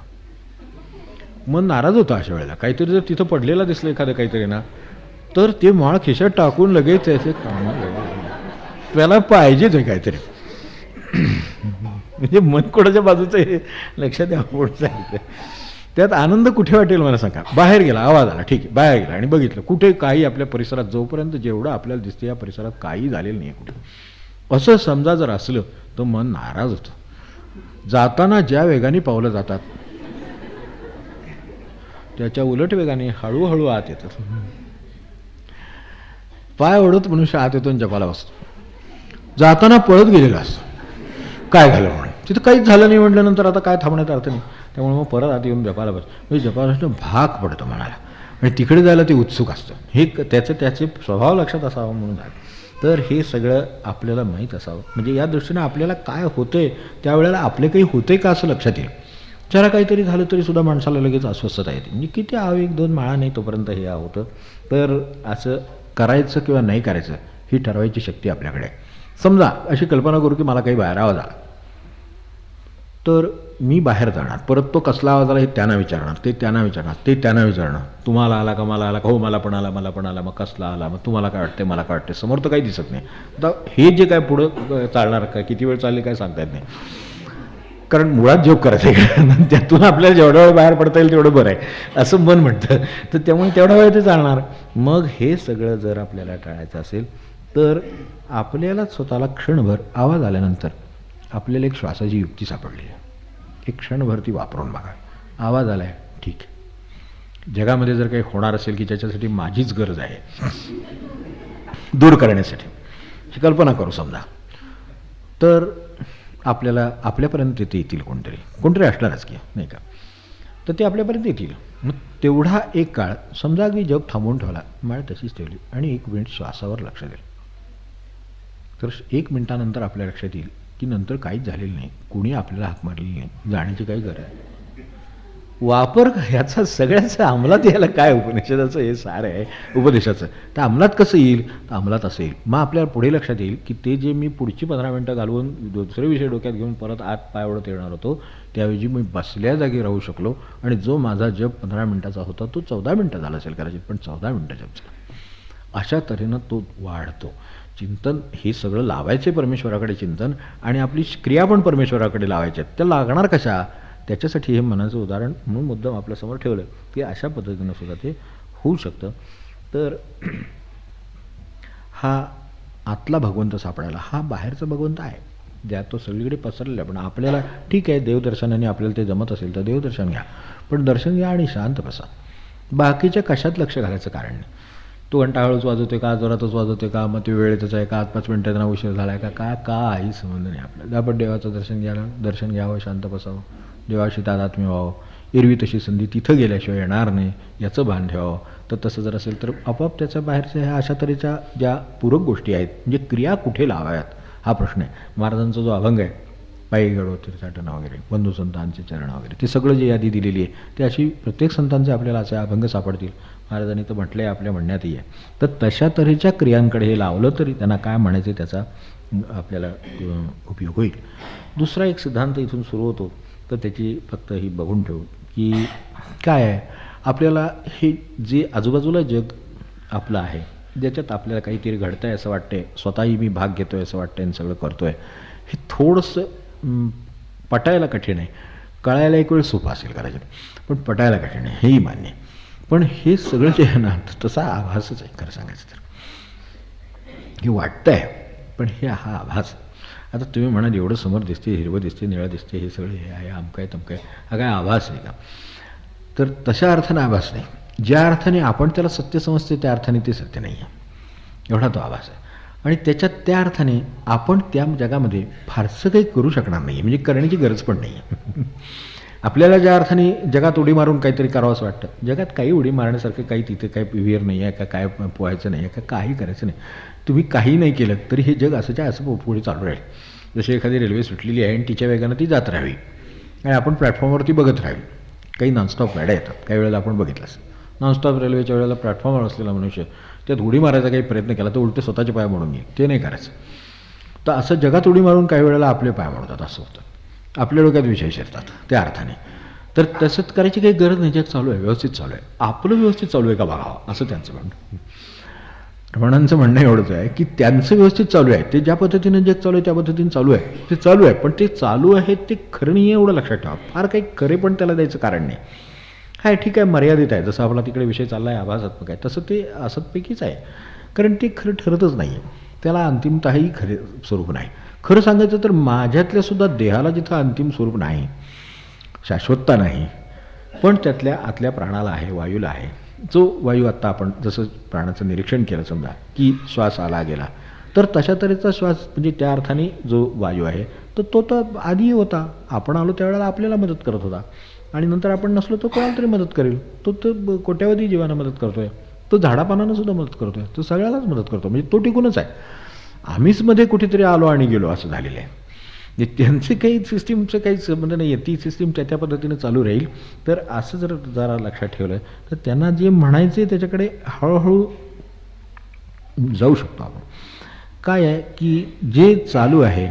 Speaker 1: मन नाराज होतं अशा वेळेला. काहीतरी जर तिथं पडलेलं दिसलं एखादं काहीतरी ना, तर ते माळ खिशात टाकून लगेच त्याचे काम त्याला पाहिजेच आहे काहीतरी. म्हणजे मन कोणाच्या बाजूचं हे लक्षात द्यावं पुढचं आहे. त्यात आनंद कुठे वाटेल मला सांगा. बाहेर गेला, आवाज आला, ठीक आहे, बाहेर गेला आणि बघितलं कुठे काही आपल्या परिसरात, जोपर्यंत जेवढं आपल्याला दिसतं या परिसरात काही झालेलं नाही कुठे, असं समजा जर असलं तर मन नाराज होतं. जाताना ज्या वेगाने पावलं जातात त्याच्या उलट वेगाने हळूहळू आत येतात. पाय ओढत मनुष्य आत येतो आणि जपाला बसतो. जाताना पळत गेलेला असतो, काय झालं म्हणून. तिथं काहीच झालं नाही म्हटल्यानंतर आता काय थांबण्यात अर्थ नाही. त्यामुळे मग परत आत येऊन जपाला बस, म्हणजे जपाला बसणं भाग पडतं मनाला आणि तिकडे जायला ते उत्सुक असतं. हे त्याचे स्वभाव लक्षात असावा म्हणून झालं. तर हे सगळं आपल्याला माहीत असावं, म्हणजे या दृष्टीनं आपल्याला काय होतंय त्यावेळेला आपले काही होते का असं लक्षात येईल. जरा काहीतरी झालं तरी सुद्धा माणसाला लगेच अस्वस्थता येते. म्हणजे किती एक दोन माळा नाही तोपर्यंत हे होतं. तर असं करायचं किंवा नाही करायचं ही ठरवायची शक्ती आपल्याकडे आहे. समजा अशी कल्पना करू की मला काही बाहेर आवाज आला, तर मी बाहेर जाणार, परत तो कसला आवाज आला हे त्यांना विचारणार, ते त्यांना विचारणार, ते त्यांना विचारणार, तुम्हाला आला का, मला आला का, हो मला पण आला, मला पण आला, मग कसला आला, मग तुम्हाला काय वाटते, मला काय वाटते. समोर तर काही दिसत नाही. आता हे जे काय पुढं चालणार काय, किती वेळ चालले काय सांगता येत नाही, कारण मुळात जॉब करायचं आहे. त्यातून आपल्याला जेवढा वेळ बाहेर पडता येईल तेवढं बरं आहे असं मन म्हणतं. तर त्यामुळे तेवढा वेळ ते चालणार. मग हे सगळं जर आपल्याला टाळायचं असेल तर आपल्याला स्वतःला क्षणभर आवाज आल्यानंतर आपल्याला एक श्वासाची युक्ती सापडली आहे. एक क्षणभर ती वापरून बघा. आवाज आला आहे, ठीक आहे, जगामध्ये जर काही होणार असेल की ज्याच्यासाठी माझीच गरज आहे दूर करण्यासाठी, ही कल्पना करू समजा, तर आपल्याला आपल्यापर्यंत ते येतील, कोणतरी असणारच की नाही का, तर ते आपल्यापर्यंत येतील. मग तेवढा एक काळ समजा की जग थांबवून ठेवला, माळ तशीच ठेवली आणि 1 मिनिट श्वासावर लक्ष दिलं, तर 1 मिनिटानंतर आपल्या लक्षात येईल की नंतर काहीच झालेलं नाही, कुणी आपल्याला हाक मारलेली नाही, जाण्याची काही गरज आहे. वापर ह्याचा सगळ्याचा अंमलात यायला काय उपनिषदाचं हे सार आहे उपदेशाचं. तर अंमलात कसं येईल, तर अंमलात असं येईल. मग आपल्याला पुढे लक्षात येईल की ते जे मी पुढची 15 मिनटं घालवून दुसरे विषय डोक्यात घेऊन परत आत पाय ओढत येणार होतो, त्याऐवजी मी बसल्या जागी राहू शकलो आणि जो माझा जप 15 मिनटाचा होता तो 14 मिनटं झाला असेल कदाचित, पण 14 मिनटं जप झाला. अशा तऱ्हेनं तो वाढतो. चिंतन हे सगळं लावायचे परमेश्वराकडे चिंतन, आणि आपली क्रिया पण परमेश्वराकडे लावायच्या. त्या लागणार कशा, त्याच्यासाठी हे मनाचं उदाहरण म्हणून मुद्दाम आपल्यासमोर ठेवलं की अशा पद्धतीनं सुद्धा ते होऊ शकतं. तर हा आतला भगवंत सापडायला, हा बाहेरचा भगवंत आहे ज्या तो सगळीकडे पसरलेला आहे. पण आपल्याला ठीक आहे, देवदर्शनाने आपल्याला ते जमत असेल तर देवदर्शन घ्या, पण दर्शन घ्या आणि शांत बसा. बाकीच्या कशात लक्ष घालायचं कारण नाही. तो घंटा हळूच वाजवते का, जोरातच वाजवते का, मग ते वेळेतच आहे का, 5 मिनिटांना उशीर झाला आहे का, काही संबंध नाही आपल्याला. आपण देवाचं दर्शन घ्यावं, शांत बसावं, देवाशी तादात्म्य व्हावं. एरवी तशी संधी तिथं गेल्याशिवाय येणार नाही याचं भान ठेवावं. तर तसं जर असेल तर आपोआप त्याच्या बाहेरच्या ह्या अशा तऱ्हेच्या ज्या पूरक गोष्टी आहेत, म्हणजे क्रिया कुठे लावाव्यात हा प्रश्न आहे. महाराजांचा जो अभंग आहे, पायी गडो तीर्थाटन वगैरे, बंधू संतांचे चरण वगैरे, ते सगळं जे यादी दिलेली आहे ते अशी प्रत्येक संतांचे आपल्याला असे अभंग सापडतील. महाराजांनी तर म्हटलं आहे, आपल्या म्हणण्यातही आहे. तर तशा तऱ्हेच्या क्रियांकडे हे लावलं तरी त्यांना काय म्हणायचं त्याचा आपल्याला उपयोग होईल. दुसरा एक सिद्धांत इथून सुरू होतो, तर त्याची फक्त ही बघून ठेवू की काय आहे, आपल्याला हे जे आजूबाजूला जग आपलं आहे, ज्याच्यात आपल्याला काहीतरी घडतं आहे असं वाटतंय, स्वतःही मी भाग घेतो आहे असं वाटतं आहे आणि सगळं करतो आहे, हे थोडंसं पटायला कठीण आहे. कळायला एक वेळ सोपं असेल कदाचित, पण पटायला कठीण आहे, हेही मान्य. पण हे सगळं जे आहे ना, तसा आभासच आहे खरं सांगायचं तर. हे वाटतं आहे, पण हे हा आभास. आता तुम्ही म्हणाल एवढं समोर दिसते, हिरवं दिसते, निळं दिसते, हे सगळं हे आहे, अमकं आहे तमकं आहे, हा काय आभास आहे का? तर तशा अर्थाने आभास नाही. ज्या अर्थाने आपण त्याला सत्य समजते त्या अर्थाने ते सत्य नाही आहे, एवढा तो आभास आहे. आणि त्याच्यात त्या अर्थाने आपण त्या जगामध्ये फारसं काही करू शकणार नाही, म्हणजे करण्याची गरज पण नाही आहे. आपल्याला ज्या अर्थाने जगात उडी मारून काहीतरी करावं असं वाटतं, जगात काही उडी मारण्यासारखं काही तिथे काही विहीर नाही आहे का, काय पोहायचं नाही आहे का, काही करायचं नाही. तुम्ही काही नाही केलं तरी हे जग असंच्या असं पुढे चालू राहील. जशी एखादी रेल्वे सुटलेली आहे आणि तिच्या वेगानं ती जात राहावी आणि आपण प्लॅटफॉर्मवरती बघत राहावी. काही नॉनस्टॉप गाड्या येतात, काही वेळेला आपण बघितलं असं नॉनस्टॉप रेल्वेच्या वेळेला प्लॅटफॉर्मवर असलेला मनुष्य त्यात उडी मारायचा काही प्रयत्न केला तर उलटे स्वतःचे पाय मोडून येईल, ते नाही करायचं. तर असं जगात उडी मारून काही वेळेला आपले पाय मोडतात, असं होतं. आपल्या डोक्यात विषय शिरतात त्या अर्थाने. तर तसंच करायची काही गरज नाही, जग चालू आहे, व्यवस्थित चालू आहे, आपलं व्यवस्थित चालू आहे का बघावं, असं त्यांचं म्हणणं. रमणांचं म्हणणं एवढंच आहे की त्यांचं व्यवस्थित चालू आहे, ते ज्या पद्धतीनं जग चालू आहे त्या पद्धतीने चालू आहे, ते चालू आहे, पण ते चालू आहे ते खरं नाही आहे एवढं लक्षात ठेवा. फार काही खरे पण त्याला द्यायचं कारण नाही. हाय ठीक आहे, मर्यादित आहे. जसं आपला तिकडे विषय चालला आहे आभासात्मक आहे, तसं ते असतपैकीच आहे. कारण ते खरं ठरतच नाही आहे, त्याला अंतिमतःही खरे स्वरूप नाही. खरं सांगायचं तर माझ्यातल्यासुद्धा देहाला जिथं अंतिम स्वरूप नाही, शाश्वतता नाही, पण त्यातल्या आतल्या प्राणाला आहे, वायूला आहे. जो वायू आत्ता आपण जसं प्राणाचं निरीक्षण केलं समजा की श्वास आला गेला, तर तशा तऱ्हेचा श्वास म्हणजे त्या अर्थाने जो वायू आहे तर तो तर आधी होता. आपण आलो त्यावेळेला आपल्याला मदत करत होता आणि नंतर आपण नसलो तो कोणाला तरी मदत करेल. तो तर कोट्यावधी जीवांना मदत करतो आहे, तो झाडापानांना सुद्धा मदत करतो आहे, तो सगळ्यालाच मदत करतो. म्हणजे तो टिकूनच आहे. आम्हीच मध्ये कुठेतरी आलो आणि गेलो असं झालेलं आहे. म्हणजे त्यांचे काही सिस्टीमचं काही संबंध नाही आहे, ती सिस्टीम त्या पद्धतीनं चालू राहील. तर असं जरा लक्षात ठेवलं तर त्यांना जे म्हणायचे त्याच्याकडे हळूहळू जाऊ शकतो आपण. काय आहे की जे चालू आहे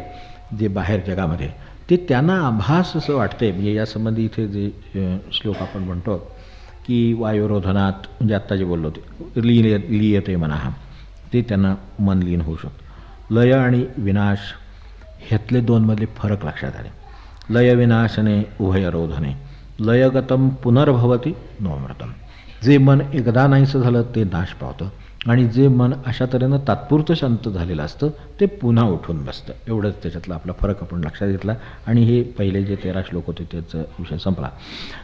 Speaker 1: जे बाहेर जगामध्ये ते त्यांना आभास असं वाटते. म्हणजे यासंबंधी इथे जे श्लोक आपण म्हणतो की वायुरोधनात, म्हणजे आत्ता जे बोललो ते लीयते मनाः, ते त्यांना मन लीन होऊ शकतं. लय आणि विनाश ह्यातले दोनमधले फरक लक्षात आले. लय विनाशने उभयरोधने लयगतम पुनर्भवती नोमृतम. जे मन एकदा नाहीसं झालं ते नाश पावतं आणि जे मन अशा तऱ्हेनं तात्पुरतं शांत झालेलं असतं ते पुन्हा उठून बसतं. एवढंच त्याच्यातला आपला फरक आपण लक्षात घेतला. आणि हे पहिले जे 13 श्लोक होते त्याचा विषय संपला.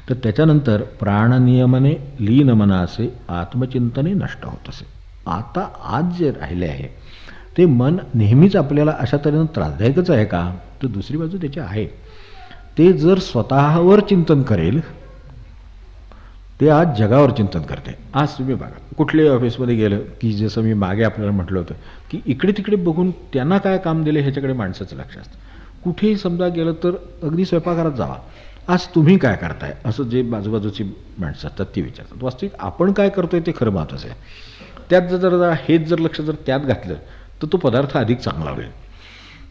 Speaker 1: तर त्याच्यानंतर प्राणनियमने लीन मनासे आत्मचिंतने नष्ट होत असे. आता आज जे राहिले आहे ते मन नेहमीच आपल्याला अशा तऱ्हेनं त्रासदायकच आहे का, तर दुसरी बाजू त्याची आहे. ते जर स्वतःवर चिंतन करेल, ते आज जगावर चिंतन करते. आज तुम्ही बघा कुठल्याही ऑफिसमध्ये गेलं की जसं मी मागे आपल्याला म्हटलं होतं की इकडे तिकडे बघून त्यांना काय काम दिले ह्याच्याकडे माणसाचं लक्ष असतं. कुठेही समजा गेलं तर अगदी स्वयंपाकघरात जावा, आज तुम्ही काय करताय असं जे बाजूबाजूची माणसं असतात ती विचारतात. वास्तविक आपण काय करतोय ते खरं महत्त्वाचं आहे. त्यात जर हेच जर लक्ष जर त्यात घातलं तर तो पदार्थ अधिक चांगला होईल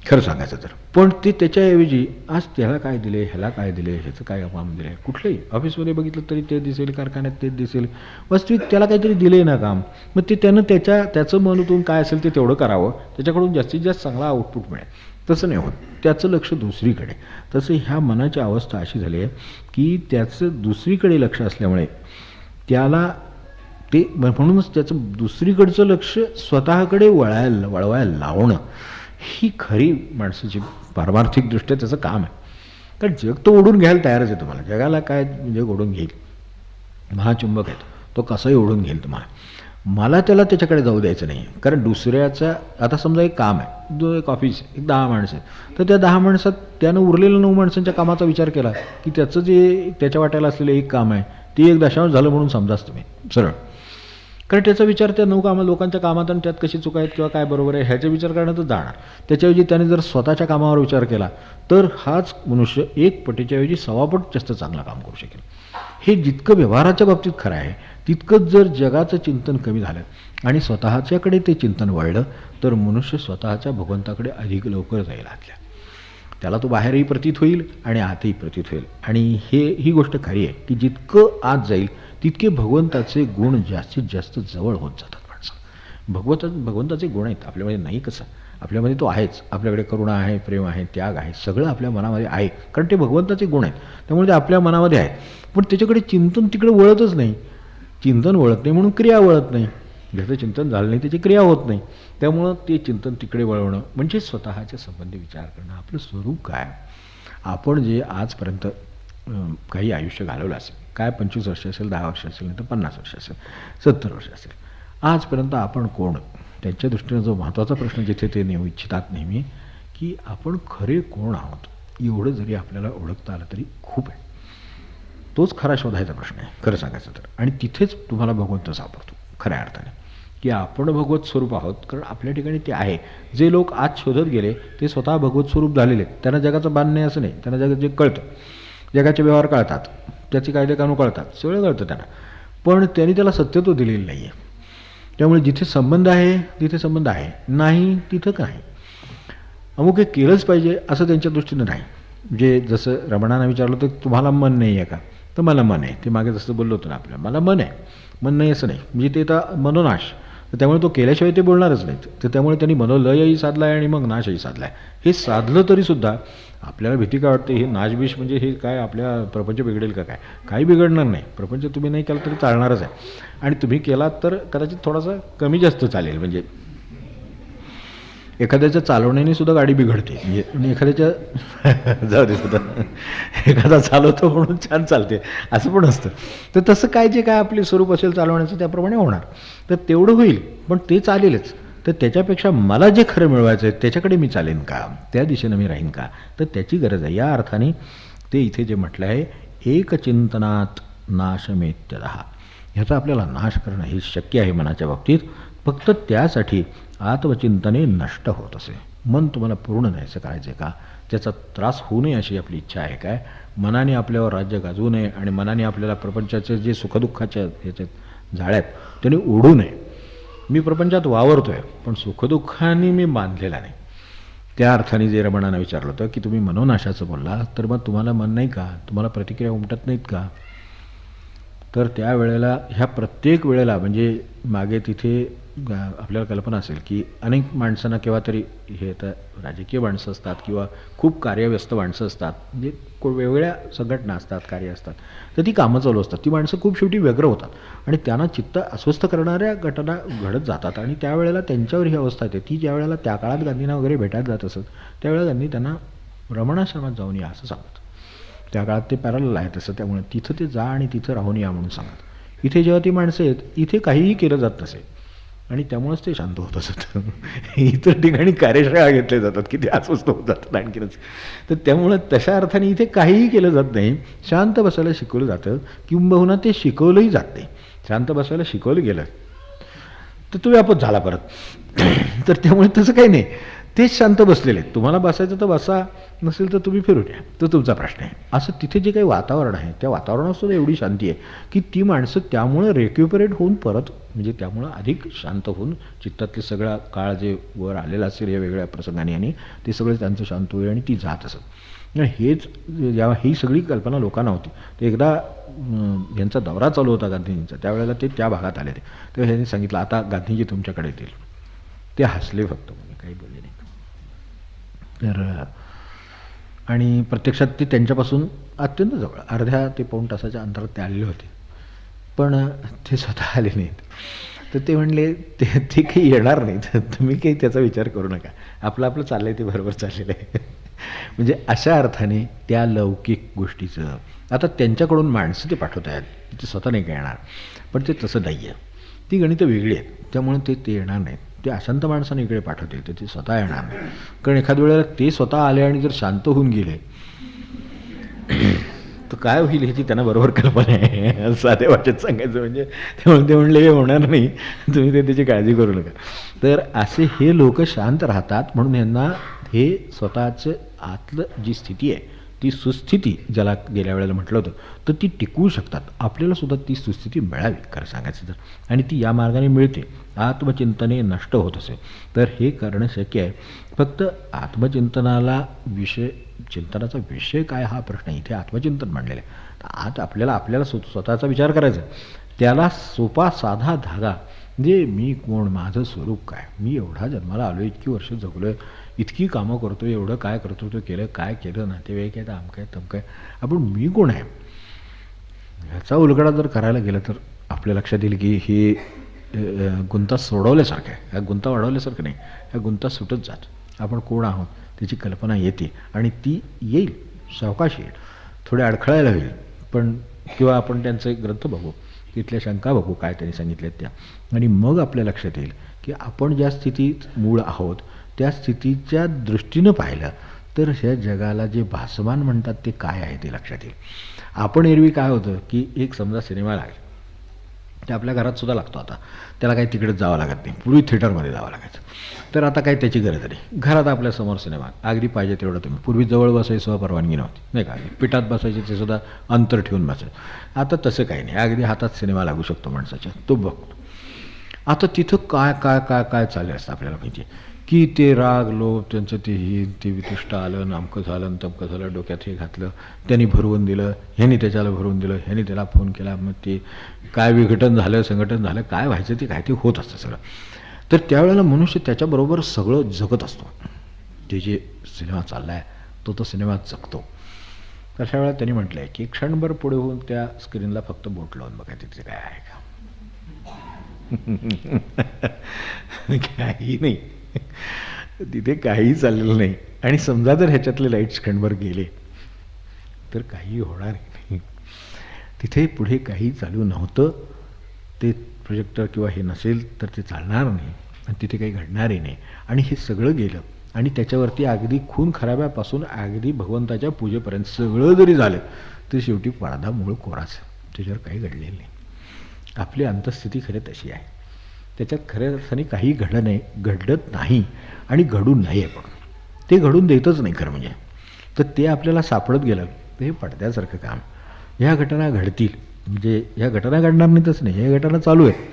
Speaker 1: खरं सांगायचं तर. पण ते त्याच्याऐवजी आज त्याला काय दिले, ह्याला काय दिले, ह्याचं काय काम दिले, कुठलंही ऑफिसमध्ये बघितलं तरी ते दिसेल, कारखान्यात तेच दिसेल. वास्तविक त्याला काहीतरी दिले ना काम, मग ते त्यानं त्याचं मनूतून काय असेल ते तेवढं करावं, त्याच्याकडून जास्तीत जास्त चांगला आउटपुट मिळेल. तसं नाही होत, त्याचं लक्ष दुसरीकडे. तसं ह्या मनाची अवस्था अशी झाली आहे की त्याचं दुसरीकडे लक्ष असल्यामुळे त्याला ते म्हणूनच त्याचं दुसरीकडचं लक्ष स्वतःकडे वळवायला लावणं ही खरी माणसाची पारमार्थिकदृष्ट्या त्याचं काम आहे. कारण जग तो ओढून घ्यायला तयारच आहे तुम्हाला. जगाला काय जग ओढून घेईल, महाचुंबक आहे तो कसंही ओढून घेईल तुम्हाला. मला त्याला त्याच्याकडे जाऊ द्यायचं नाही. कारण दुसऱ्याचा आता समजा एक काम आहे, जो एक ऑफिस आहे, 10 माणसं आहेत, तर त्या 10 माणसात त्यानं उरलेल्या 9 माणसांच्या कामाचा विचार केला की त्याचं जे त्याच्या वाट्याला असलेलं एक काम आहे ते 1 दशांश झालं म्हणून समजाच तुम्ही सरळ. कारण त्याचा विचार त्या 9 लोकांच्या कामात आणि त्यात कशी चुका आहेत किंवा काय बरोबर आहे ह्याचा विचार करण्यातच जाणार. त्याच्याऐवजी त्याने जर स्वतःच्या कामावर विचार केला तर हाच मनुष्य 1 पटीच्याऐवजी 1.25 पट जास्त चांगलं काम करू शकेल. हे जितकं व्यवहाराच्या बाबतीत खरं आहे तितकंच जर जगाचं चिंतन कमी झालं आणि स्वतःच्याकडे ते चिंतन वळलं तर मनुष्य स्वतःच्या भगवंताकडे अधिक लवकर जाईल. आतल्या त्याला तो बाहेरही प्रतीत होईल आणि आतही प्रतीत होईल. आणि ही गोष्ट खरी आहे की जितकं आत जाईल तितके भगवंताचे गुण जास्तीत जास्त जवळ होत जातात माणसाला. भगवंताचे गुण आहेत आपल्यामध्ये, नाही कसं आपल्यामध्ये तो आहेच. आपल्याकडे करुणा आहे, प्रेम आहे, त्याग आहे, सगळं आपल्या मनामध्ये आहे. कारण ते भगवंताचे गुण आहेत, त्यामुळे ते आपल्या मनामध्ये आहेत. पण त्याच्याकडे चिंतन तिकडे वळतच नाही. चिंतन वळत नाही म्हणून क्रिया वळत नाही. ज्याचं चिंतन झालं नाही त्याची क्रिया होत नाही. त्यामुळं ते चिंतन तिकडे वळवणं म्हणजे स्वतःच्या संबंधी विचार करणं. आपलं स्वरूप काय, आपण जे आजपर्यंत काही आयुष्य घालवलं असेल, काय 25 वर्ष असेल, 10 वर्ष असेल, नाही तर 50 वर्ष असेल, 70 वर्ष असेल, आजपर्यंत आपण कोण, त्यांच्या दृष्टीनं जो महत्त्वाचा प्रश्न जिथे ते नेऊ इच्छितात नेहमी की आपण खरे कोण आहोत. एवढं जरी आपल्याला ओळखता आलं तरी खूप आहे. तोच खरा शोधायचा प्रश्न आहे खरं सांगायचं तर. आणि तिथेच तुम्हाला भगवंत सापडतो खऱ्या अर्थाने की आपण भगवत स्वरूप आहोत. कारण आपल्या ठिकाणी ते आहे. जे लोक आज शोधत गेले ते स्वतः भगवत स्वरूप झालेले आहेत. त्यांना जगाचं बांध नाही असं नाही, त्यांना जगात जे कळतं, जगाचे व्यवहार कळतात, त्याचे कायदे कानून कळतात, सगळं कळतं त्यांना. पण त्यांनी त्याला सत्यत्व दिलेलं नाही आहे. त्यामुळे जिथे संबंध आहे तिथे संबंध आहे, नाही तिथं काय अमुक हे केलंच पाहिजे असं त्यांच्या दृष्टीनं नाही. जे जसं रमणानं विचारलं तर तुम्हाला मन नाही आहे का, तर मला मन आहे. ते मागे जसं बोललो होतं ना आपल्याला, मला मन आहे, मन नाही असं नाही. म्हणजे ते तर मनोनाश, तर त्यामुळे तो केल्याशिवाय ते बोलणारच नाहीत. तर त्यामुळे त्यांनी मनोलयही साधला आहे आणि मग नाशही साधला आहे. हे साधलं तरीसुद्धा आपल्याला भीती काय वाटते, हे नाशबिश म्हणजे हे काय आपल्या प्रपंच बिघडेल का काय? काही बिघडणार नाही. प्रपंच तुम्ही नाही केला तरी चालणारच आहे, आणि तुम्ही केलात तर कदाचित थोडासा कमी जास्त चालेल. म्हणजे एखाद्याच्या चालवण्याने सुद्धा गाडी बिघडते, म्हणजे आणि एखाद्याच्या जाऊ दे सुद्धा एखादा चालवतो म्हणून छान चालते असं पण असतं. तर तसं काय जे काय आपले स्वरूप असेल चालवण्याचं त्याप्रमाणे होणार. तर तेवढं होईल, पण ते चालेलच. तर त्याच्यापेक्षा मला जे खरं मिळवायचं आहे त्याच्याकडे मी चालेन का, त्या दिशेनं मी राहीन का, तर त्याची गरज आहे. या अर्थाने ते इथे जे म्हटलं आहे, एकचिंतनात नाशमेत्यतः, ह्याचा आपल्याला नाश करणं हे शक्य आहे मनाच्या बाबतीत. फक्त त्यासाठी आत्मचिंतने नष्ट होत असे. मन तुम्हाला पूर्ण नाहीसं करायचं आहे का, त्याचा त्रास होऊ नये अशी आपली इच्छा आहे काय, मनाने आपल्यावर राज्य गाजवू नये आणि मनाने आपल्याला प्रपंचाचे जे सुखदुःखाच्या ह्याच्यात जाळ्यात त्याने ओढू नये. मी प्रपंचात वावरतो आहे पण सुखदुःखाने मी बांधलेला नाही. त्या अर्थाने जे रमणानं विचारलं होतं की तुम्ही मनोनाशाचं बोलला, तर मग तुम्हाला मन नाही का, तुम्हाला प्रतिक्रिया उमटत नाहीत का? तर त्यावेळेला ह्या प्रत्येक वेळेला म्हणजे मागे तिथे आपल्याला कल्पना असेल की अनेक माणसांना केव्हा तरी, हे तर राजकीय माणसं असतात किंवा खूप कार्यव्यस्त माणसं असतात, म्हणजे वेगवेगळ्या संघटना असतात, कार्य असतात, तर ती कामं चालू असतात. ती माणसं खूप शेवटी व्यग्र होतात आणि त्यांना चित्त अस्वस्थ करणाऱ्या घटना घडत जातात आणि त्यावेळेला त्यांच्यावर ही अवस्था येते. ती ज्या वेळेला त्या काळात गांधींना वगैरे भेटायला जात असत, त्यावेळेला गांधी त्यांना रमणाश्रमात जाऊन या असं सांगत. त्या काळात ते पॅरलल आहे तसं, त्यामुळे तिथं ते जा आणि तिथं राहून या म्हणून सांगत. इथे जेव्हा ती माणसं आहेत, इथे काहीही केलं जात नसे आणि त्यामुळेच ते शांत होत असत. इतर ठिकाणी कार्यशाळा घेतल्या जातात की ते अस्वस्थ होत जातात आणखीनच. तर त्यामुळं तशा अर्थाने इथे काहीही केलं जात नाही, शांत बसायला शिकवलं जातं, किंबहुना ते शिकवलंही जात नाही. शांत बसायला शिकवलं गेलं तर तो व्यापत झाला परत. तर त्यामुळे तसं काही नाही, तेच शांत बसलेले. तुम्हाला बसायचं तर बसा, नसेल तर तुम्ही फिरून या, तो तुमचा प्रश्न आहे. असं तिथे जे काही वातावरण आहे त्या वातावरणातसुद्धा एवढी शांती आहे की ती माणसं त्यामुळं रेक्युपरेट होऊन परत, म्हणजे त्यामुळं अधिक शांत होऊन चित्तातले सगळा काळ जे वर आलेला असेल या वेगळ्या प्रसंगाने, आणि ते सगळं त्यांचं शांत होईल आणि ती जात असत. आणि हेच जेव्हा ही सगळी कल्पना लोकांना होती, ते एकदा यांचा दौरा चालू होता गांधींचा, त्यावेळेला ते त्या भागात आले ते, तेव्हा ह्यांनी सांगितलं आता गांधीजी तुमच्याकडे येतील. ते हसले फक्त, म्हणजे काही बोलले नाही. तर आणि प्रत्यक्षात ते त्यांच्यापासून अत्यंत जवळ, अर्ध्या ते पाऊण तासाच्या अंतरात ते आलेले होते, पण ते स्वतः आले नाहीत. तर ते म्हणले ते काही येणार नाहीत, तुम्ही काही त्याचा विचार करू नका, आपलं आपलं चाललं आहे ते बरोबर चाललेलं आहे. म्हणजे अशा अर्थाने त्या लौकिक गोष्टीचं आता त्यांच्याकडून माणसं ते पाठवत आहेत, ते स्वतः नाही का येणार, पण ते तसं नाही आहे. ती गणितं वेगळी आहेत, त्यामुळे ते येणार नाहीत. ते अशांत माणसाने इकडे पाठवतील तर ते स्वतः येणार नाही. कारण एखाद्या वेळेला ते स्वतः आले आणि जर शांत होऊन गेले तर काय होईल ह्याची त्यांना बरोबर कल्पना आहे, साध्या भाषेत सांगायचं म्हणजे. त्यामुळे ते म्हणले हे होणार नाही, तुम्ही ते त्याची काळजी करू नका. तर असे हे लोक शांत राहतात, म्हणून यांना हे स्वतःचं आतलं जी स्थिती आहे ती सुस्थिती, ज्याला गेल्या वेळेला म्हटलं होतं, तर ती टिकवू शकतात. आपल्यालासुद्धा ती सुस्थिती मिळावी खरं सांगायचं तर, आणि ती या मार्गाने मिळते. आत्मचिंतने नष्ट होत असे तर हे करणं शक्य आहे. फक्त आत्मचिंतनाला चिंतनाचा विषय काय हा प्रश्न इथे आत्मचिंतन मांडलेलं आहे. तर आपल्याला स्वतःचा विचार करायचा, त्याला सोपा साधा धागा, म्हणजे मी कोण, माझं स्वरूप काय, मी एवढा जन्माला आलो, इतकी वर्ष जगलो आहे, इतकी कामं करतो, एवढं काय करतो, तो केलं काय केलं, नातेवाईक आहे, आमकाय तमकाय, आपण मी कोण आहे, ह्याचा उलगडा जर करायला गेलं तर आपल्या लक्षात येईल की हे गुंता सोडवल्यासारखं आहे. ह्या गुंता वाढवल्यासारखं नाही, ह्या गुंता सुटत जात. आपण कोण आहोत त्याची कल्पना येते आणि ती येईल, सावकाश येईल, थोडे अडखळायला होईल, पण किंवा आपण त्यांचे ग्रंथ बघू, तिथल्या शंका बघू काय त्यांनी सांगितल्यात त्या, आणि मग आपल्या लक्षात येईल की आपण ज्या स्थितीत मूळ आहोत त्या स्थितीच्या दृष्टीनं पाहिलं तर ह्या जगाला जे भासमान म्हणतात ते काय आहे ते लक्षात येईल. आपण एरवी काय होतं की एक समजा सिनेमा लागला, ते आपल्या घरातसुद्धा लागतो, आता त्याला काही तिकडेच जावं लागत नाही, पूर्वी थिएटरमध्ये जावं लागायचं. तर आता काही त्याची गरज नाही, घरात आपल्यासमोर सिनेमा अगदी पाहिजे तेवढं. तुम्ही पूर्वी जवळ बसायचं परवानगी नव्हती नाही का, पिठात बसायचे ते सुद्धा अंतर ठेवून बसायचं. आता तसं काही नाही, अगदी हातात सिनेमा लागू शकतो माणसाच्या, तो बघतो. आता तिथं काय काय काय काय चालले असतं आपल्याला माहिती आहे की ते राग लोभ त्यांचं ते वितुष्ट आलं, नामकं झालं, तमकं झालं, डोक्यात हे घातलं, त्यांनी भरवून दिलं, ह्यानी त्याच्याला भरवून दिलं, ह्यानी त्याला फोन केला, मग ते काय विघटन झालं, संघटन झालं, काय व्हायचं ते काय ते होत असतं सगळं. तर त्यावेळेला मनुष्य त्याच्याबरोबर सगळं जगत असतो. ते जे सिनेमा चालला आहे तो सिनेमा जगतो. तशा वेळेला त्यांनी म्हटलं आहे की क्षणभर पुढे होऊन त्या स्क्रीनला फक्त बोट लावून बघा तिथे काय आहे का. काही नाही, तिथे काहीही चाललेलं नाही. आणि समजा जर ह्याच्यातले लाईट्स क्षणभर गेले तर काही होणार नाही. तिथे पुढे काही चालू नव्हतं, ते प्रोजेक्टर किंवा हे नसेल तर ते चालणार नाही आणि तिथे काही घडणारही नाही. आणि हे सगळं गेलं आणि त्याच्यावरती अगदी खून खराब्यापासून अगदी भगवंताच्या पूजेपर्यंत सगळं जरी झालं तरी शेवटी पडदा मूळ कोराच, त्याच्यावर काही घडलेलं नाही. आपली अंतस्थिती खरं तशी आहे. त्याच्यात खऱ्या अर्थाने काही घडत नाही आणि घडू नये, पण ते घडून देतच नाही खरं म्हणजे. तर ते आपल्याला सापडत गेलं तर हे पडद्यासारखं काम. ह्या घटना घडतील म्हणजे ह्या घटना घडणार नाहीतच नाही, ह्या घटना चालू आहेत.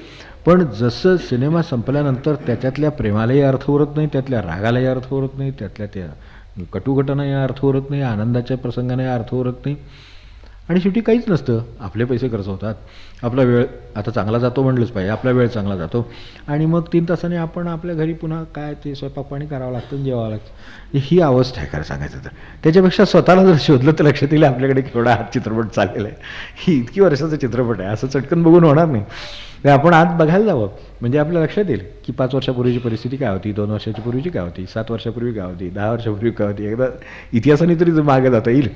Speaker 1: पण जसं सिनेमा संपल्यानंतर त्याच्यातल्या प्रेमालाही अर्थ उरत नाही, त्यातल्या रागालाही अर्थ उरत नाही, त्यातल्या त्या कटुघटनाही अर्थ उरत नाही, आनंदाच्या प्रसंगाने अर्थ उरत नाही आणि शेवटी काहीच नसतं. आपले पैसे खर्च होतात, आपला वेळ आता चांगला जातो म्हणलंच पाहिजे, आपला वेळ चांगला जातो आणि मग 3 तासाने आपण आपल्या घरी पुन्हा काय ते स्वयंपाक पाणी करावं लागतं, जेवावं लागतं. ही अवस्था आहे खरं सांगायचं तर. त्याच्यापेक्षा स्वतःला जर शोधलं तर लक्षात येईल आपल्याकडे केवढा हा चित्रपट चाललेला आहे. ही इतकी वर्षाचा चित्रपट आहे, असं चटकन बघून होणार नाही. तर आपण आत बघायला जावं म्हणजे आपल्या लक्षात येईल की 5 वर्षापूर्वीची परिस्थिती काय होती, 2 वर्षाची पूर्वीची काय होती, 7 वर्षापूर्वी काय होती, 10 वर्षापूर्वी काय होती. एकदा इतिहासाने तरी मागे जाता येईल,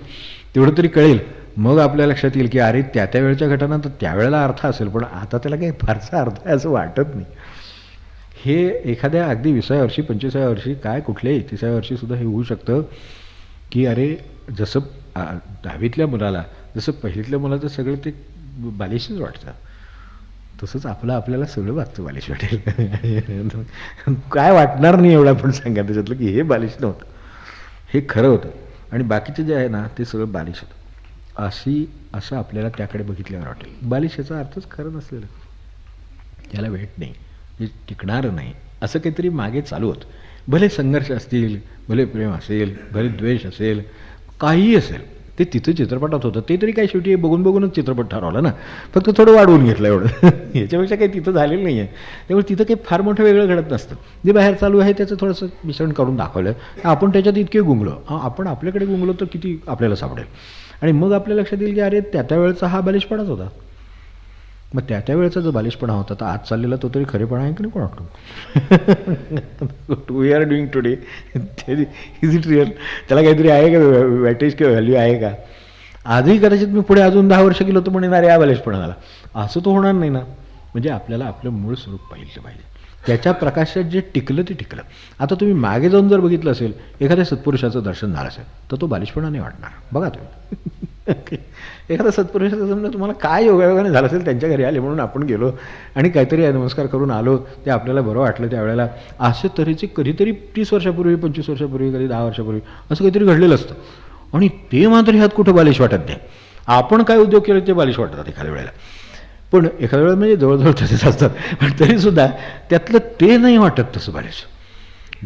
Speaker 1: तेवढं तरी कळेल. मग आपल्या लक्षात येईल की अरे त्या वेळच्या घटना तर त्यावेळेला अर्थ असेल, पण आता त्याला काही फारसा अर्थ आहे असं वाटत नाही. हे एखाद्या अगदी 20व्या वर्षी 25व्या वर्षी काय कुठल्याही 30व्या वर्षीसुद्धा हे होऊ शकतं की अरे जसं 10वीतल्या मुलाला जसं पहिलीतल्या मुलाचं सगळं ते बालिशच वाटतं, तसंच आपल्याला सगळं वाटतं बालिश वाटेल. काय वाटणार नाही एवढं आपण सांगा त्याच्यातलं की हे बालिश नव्हतं, हे खरं होतं आणि बाकीचे जे आहे ना ते सगळं बालिश होतं. असं आपल्याला त्याकडे बघितल्यावर वाटेल. बालिश याचा अर्थच खरं नसलेलं, याला भेट नाही, हे टिकणारं नाही, असं काहीतरी मागे चालू होतं. भले संघर्ष असतील, भले प्रेम असेल, भले द्वेष असेल, काहीही असेल, ते तिथं चित्रपटात होतं. ते तरी काय शेवटी बघूनच चित्रपट ठरवला ना, फक्त थोडं वाढवून घेतलं एवढं. याच्यापेक्षा काही तिथं झालेलं नाही आहे. त्यामुळे तिथं काही फार मोठं वेगळं घडत नसतं. जे बाहेर चालू आहे त्याचं थोडंसं मिश्रण करून दाखवलं, आपण त्याच्यात इतके गुंगलो, आपण आपल्याकडे गुंगलो तर किती आपल्याला सापडेल. आणि मग आपल्या लक्षात येईल की अरे त्या वेळेचा हा बालिशपणाच होता. मग त्या वेळेचा जो बालिशपणा होता तर आज चाललेला तो तरी खरेपणा आहे की नाही कोण वाटतो. We are doing today is it real, त्याला काहीतरी आहे का वॅटेज किंवा व्हॅल्यू आहे का. आजही कदाचित मी पुढे अजून 10 वर्ष गेलो तर म्हणेन अरे या बालिशपणा झाला, असं तो होणार नाही ना. म्हणजे आपल्याला आपलं मूळ स्वरूप पाहिलं पाहिजे, त्याच्या प्रकाशात जे टिकलं ते टिकलं. आता तुम्ही मागे जाऊन जर बघितलं असेल, एखाद्या सत्पुरुषाचं दर्शन झालं असेल तर तो बालिशपणा नाही वाटणार. बघा तुम्ही एखाद्या सत्पुरुषाचं समजा तुम्हाला काय योगायोगाने झालं असेल, त्यांच्या घरी आले म्हणून आपण गेलो आणि काहीतरी नमस्कार करून आलो, ते आपल्याला बरं वाटलं त्यावेळेला, असे तऱ्हेचे कधीतरी 30 वर्षापूर्वी 25 वर्षापूर्वी कधी 10 वर्षापूर्वी असं काहीतरी घडलेलं असतं आणि ते मात्र ह्यात कुठं बालिश वाटत नाही. आपण काय उद्योग केले ते बालिश वाटतात एखाद्या वेळेला, पण एखाद्या वेळेला म्हणजे जवळजवळ तसेच असतात, पण तरीसुद्धा त्यातलं ते नाही वाटत तसं बालिश.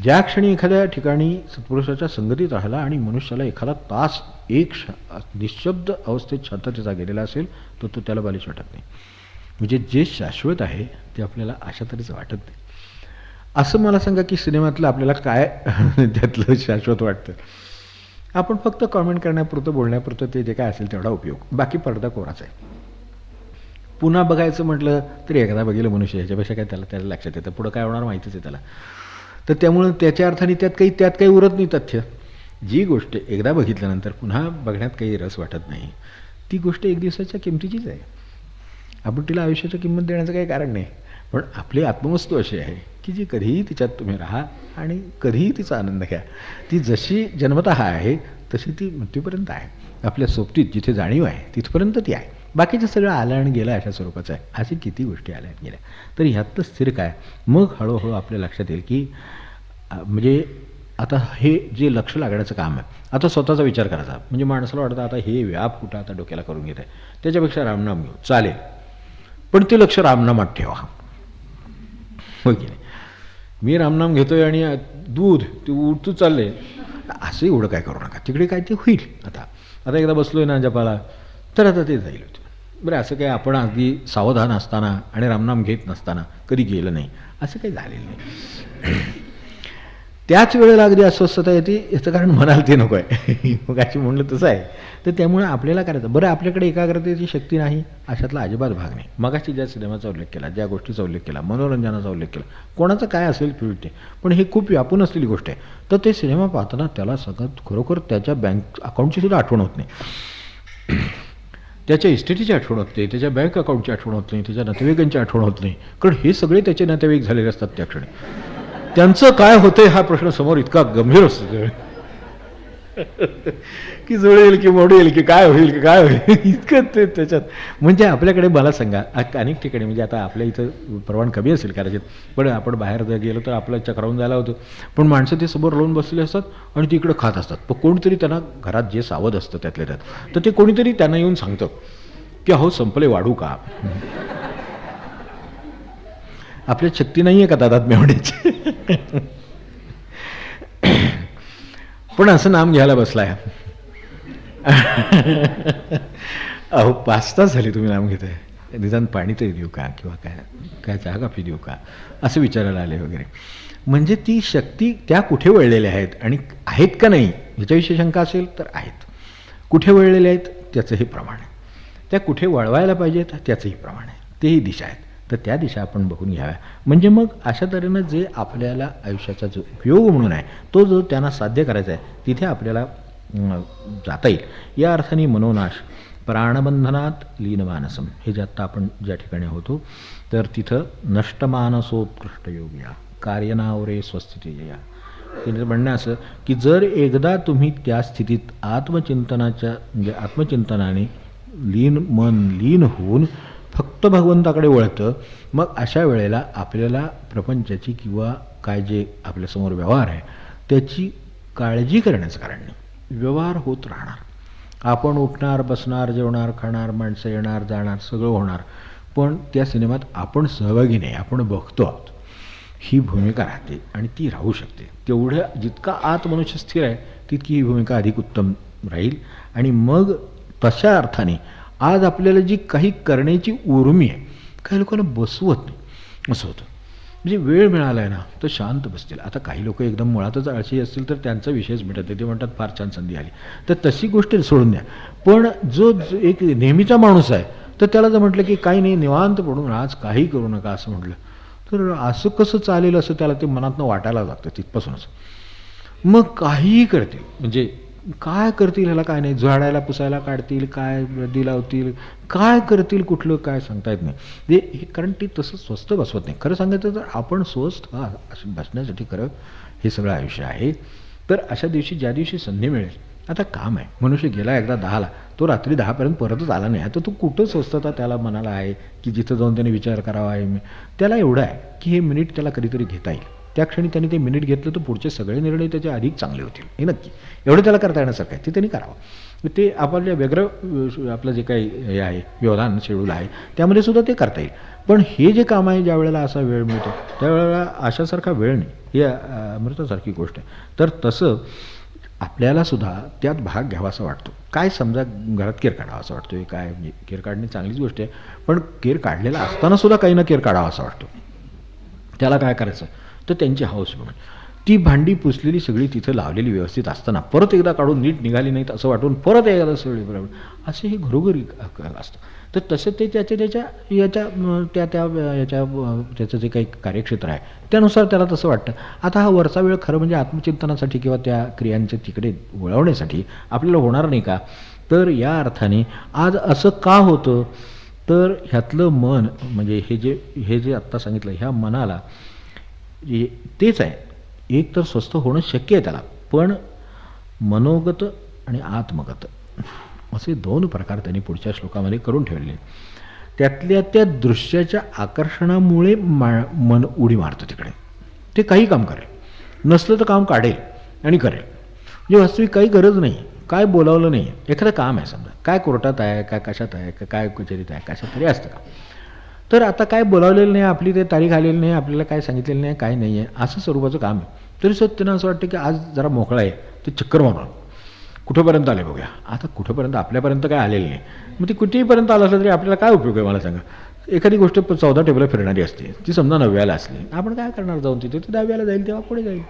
Speaker 1: ज्या क्षणी एखाद्या ठिकाणी सत्पुरुषाच्या संगतीत राहिला आणि मनुष्याला एखादा तास निशब्द अवस्थेत शांततेचा गेलेला असेल तर तो त्याला बालिश वाटत नाही. म्हणजे जे शाश्वत आहे ते आपल्याला अशा तऱ्हेचं वाटत नाही. असं मला सांगा की सिनेमातलं आपल्याला काय त्यातलं शाश्वत वाटतं. आपण फक्त कॉमेंट करण्यापुरतं बोलण्यापुरतं ते जे काय असेल तेवढा उपयोग, बाकी पडदा कोराच आहे. पुन्हा बघायचं म्हटलं तरी एकदा बघितलं मनुष्य, ह्याच्यापेक्षा काय त्याला लक्षात येतं, पुढं काय होणार माहितीच आहे त्याला. तर त्यामुळं त्याच्या अर्थाने त्यात काही उरत नाही तथ्य. जी गोष्ट एकदा बघितल्यानंतर पुन्हा बघण्यात काही रस वाटत नाही, ती गोष्ट 1 दिवसाच्या किमतीचीच आहे. आपण तिला आयुष्याची किंमत देण्याचं काही कारण नाही. पण आपली आत्मवस्तू अशी आहे की जी कधीही तिच्यात तुम्ही राहा आणि कधीही तिचा आनंद घ्या. ती जशी जन्मतः आहे तशी ती मृत्यूपर्यंत आहे. आपल्या सोबतीत जिथे जाणीव आहे तिथपर्यंत ती आहे. बाकीचं सगळं आलं आणि गेलं अशा स्वरूपाचं आहे. अशी किती गोष्टी आल्या आणि गेल्या, तर ह्यातलं स्थिर काय. मग हळूहळू आपल्या लक्षात येईल की म्हणजे आता हे जे लक्ष लागण्याचं काम आहे, आता स्वतःचा विचार करायचा. म्हणजे माणसाला वाटतं आता हे व्याप कुठं आता डोक्याला करून घेत आहे, त्याच्यापेक्षा रामनाम घेऊ चालेल, पण ते लक्ष रामनामात ठेवा, हो की नाही. मी रामनाम घेतोय आणि दूध ते उठतू चालले, असं एवढं काय करू नका, तिकडे काय ते होईल. आता एकदा बसलोय ना जपाला, तर आता ते जाईल. बरं, असं काय आपण अगदी सावधान असताना आणि रामनाम घेत नसताना कधी गेलं नाही, असं काही झालेलं नाही. त्याच वेळेला अगदी अस्वस्थता येते, याचं कारण म्हणाल ते नको आहे. मग अशी म्हणलं तसं आहे. तर त्यामुळे आपल्याला करायचं बरं, आपल्याकडे एकाग्रतेची शक्ती नाही अशातला अजिबात भाग नाही. मगाशी ज्या सिनेमाचा उल्लेख केला, ज्या गोष्टीचा उल्लेख केला, मनोरंजनाचा उल्लेख केला, कोणाचं काय असेल फील्ड, पण हे खूप व्यापून असलेली गोष्ट आहे. तर ते सिनेमा पाहताना त्याला सगळं खरोखर त्याच्या बँक अकाउंटची सुद्धा आठवण होत नाही, त्याच्या इस्टेटीची आठवण होत नाही, त्याच्या बँक अकाउंटची आठवण होत नाही, त्याच्या नातेवाईकांची आठवण होत नाही. कारण हे सगळे त्याचे नातेवाईक झालेले असतात त्या क्षणी. त्यांचं काय होतंय हा प्रश्न समोर इतका गंभीर असतो की जुळेल की मोडेल की काय होईल की काय होईल, इतकं ते त्याच्यात. म्हणजे आपल्याकडे मला सांगा, अनेक ठिकाणी म्हणजे आता आपल्या इथं प्रमाण कमी असेल कदाचित, पण आपण बाहेर जर गेलो तर आपलं चक्रावून जायला होतं. पण माणसं ते समोर लावून बसलेले असतात आणि ती इकडं खात असतात. पण कोणीतरी त्यांना घरात जे सावध असतं त्यातल्या त्यात, तर ते कोणीतरी त्यांना येऊन सांगतं की अहो संपले, वाढू का? आपल्या शक्ती नाही आहे का दादात मेवण्याची? पण असं नाम घ्यायला बसलाय. अहो 5 तास झाले तुम्ही नाम घेताय, निदान पाणी तरी देऊ का, किंवा काय चहा काफी देऊ का, असं विचारायला आले वगैरे. म्हणजे ती शक्ती त्या कुठे वळलेल्या आहेत आणि आहेत का नाही ह्याच्याविषयी शंका असेल तर आहेत. कुठे वळलेल्या आहेत त्याचंही प्रमाण आहे, त्या कुठे वळवायला पाहिजेत त्याचंही प्रमाण आहे, तेही दिशा आहेत. तर त्या दिशा आपण बघून घ्याव्या. म्हणजे मग अशा तऱ्हेनं जे आपल्याला आयुष्याचा जो उपयोग म्हणून आहे तो जो त्यांना साध्य करायचा आहे तिथे आपल्याला जाता येईल. या अर्थाने मनोनाश प्राणबंधनात लीनमानसम, हे जे आत्ता आपण ज्या ठिकाणी होतो तर तिथं नष्टमानसोत्कृष्ट योग या कार्यनावरे स्वस्थिती या. तिचं म्हणणं असं की जर एकदा तुम्ही त्या स्थितीत आत्मचिंतनाच्या म्हणजे आत्मचिंतनाने मन लीन होऊन फक्त भगवंताकडे वळतं, मग अशा वेळेला आपल्याला प्रपंचाची किंवा काय जे आपल्यासमोर व्यवहार आहे त्याची काळजी करण्याचं कारण नाही. व्यवहार होत राहणार, आपण उठणार, बसणार, जेवणार, खाणार, माणसं येणार जाणार, सगळं होणार. पण त्या सिनेमात आपण सहभागी नाही, आपण बघतो आहोत, ही भूमिका राहते आणि ती राहू शकते. तेवढं जितका आत मनुष्य स्थिर आहे तितकी ही भूमिका अधिक उत्तम राहील. आणि मग तशा अर्थाने आज आपल्याला जी काही करण्याची उर्मी आहे, काही लोकांना बसवत नाही असं होतं. म्हणजे वेळ मिळाला आहे ना तर शांत बसतील. आता काही लोक एकदम मुळातच आळशी असतील तर त्यांचा विषयच मिळत नाही, ते म्हणतात फार छान संधी आली, तर तशी गोष्ट सोडून द्या. पण जो एक नेहमीचा माणूस आहे तर त्याला जर म्हटलं की काही नाही निवांत पडून आज काही करू नका असं म्हटलं तर असं कसं चालेल असं त्याला ते मनातनं वाटायला लागतं तिथपासूनच. मग काहीही करतील, म्हणजे काय करतील ह्याला काय नाही, झाडायला पुसायला काढतील, काय नदी लावतील, काय करतील कुठलं काय सांगता येत नाही. हे कारण ती तसं स्वस्त बसवत नाही. खरं सांगायचं तर आपण स्वस्त बसण्यासाठी खरं हे सगळं आयुष्य आहे. तर अशा दिवशी ज्या दिवशी संधी मिळेल, आता काम आहे, मनुष्य गेला एकदा 10ला, तो रात्री 10पर्यंत परतच आला नाही. आता तो कुठं स्वस्तता त्याला मनाला आहे की जिथं जाऊन त्याने विचार करावा आहे. त्याला एवढं आहे की हे मिनिट त्याला कधीतरी घेता येईल. त्या क्षणी त्यांनी ते मिनिट घेतलं तर पुढचे सगळे निर्णय त्याचे अधिक चांगले होतील, हे नक्की. एवढं त्याला करता येण्यासारखं आहे, ते त्यांनी करावं. ते आपल्या वेगळं आपलं जे काही हे आहे व्यवधान शेड्यूल आहे त्यामध्ये सुद्धा ते करता येईल. पण हे जे काम आहे ज्या वेळेला असा वेळ मिळतो त्यावेळेला अशासारखा वेळ नाही, ही अमृतासारखी गोष्ट आहे. तर तसं आपल्याला सुद्धा त्यात भाग घ्यावासा वाटतो. काय समजा घरात केर काढावा असं वाटतो, काय म्हणजे केर काढणे चांगलीच गोष्ट आहे, पण केर काढलेला असताना सुद्धा काही ना केर काढावा असा वाटतो. त्याला काय करायचं तर त्यांची हौस म्हणून ती भांडी पुसलेली सगळी तिथं लावलेली व्यवस्थित असताना परत एकदा काढून नीट निघाली नाहीत असं वाटून परत एकदा सगळी बरोबर असं हे घरोघरी असतं. तर तसं ते त्याचं जे काही कार्यक्षेत्र आहे त्यानुसार त्याला तसं वाटतं. आता हा वरचा वेळ खरं म्हणजे आत्मचिंतनासाठी किंवा त्या क्रियांच्या तिकडे वळवण्यासाठी आपल्याला होणार नाही का? तर या अर्थाने आज असं का होतं तर ह्यातलं मन म्हणजे हे जे आत्ता सांगितलं ह्या मनाला तेच आहे. एक तर स्वस्थ होणं शक्य आहे त्याला, पण मनोगत आणि आत्मगत असे 2 प्रकार त्यांनी पुढच्या श्लोकामध्ये करून ठेवले. त्यातल्या त्या दृश्याच्या आकर्षणामुळे मन उडी मारतं तिकडे. ते काही काम करेल, नसलं तर काम काढेल आणि करेल. म्हणजे वास्तविक काही गरज नाही, काय बोलावलं नाही. एखादं काम आहे समजा, काय कोर्टात आहे, काय कशात आहे, काय कचेरीत आहे, कशात तरी असतं का, तर आता काय बोलावलेलं नाही, आपली ते तारीख आलेली नाही, आपल्याला काय सांगितलेलं नाही, काय नाही आहे, असं स्वरूपाचं काम आहे. तरी सुद्धा त्यांना असं वाटतं की आज जरा मोकळा आहे, ते चक्कर मारून कुठंपर्यंत आले बघूया. आता कुठंपर्यंत आपल्यापर्यंत काय आलेलं नाही, मग ते कुठेपर्यंत आलं असलं तरी आपल्याला काय उपयोग आहे मला सांगा. एखादी गोष्ट 14 टेबल फिरणारी असते, ती समजा 9व्याला असली, आपण काय करणार जाऊन तिथे, ती 10व्याला जाईल तेव्हा पुढे जाईल.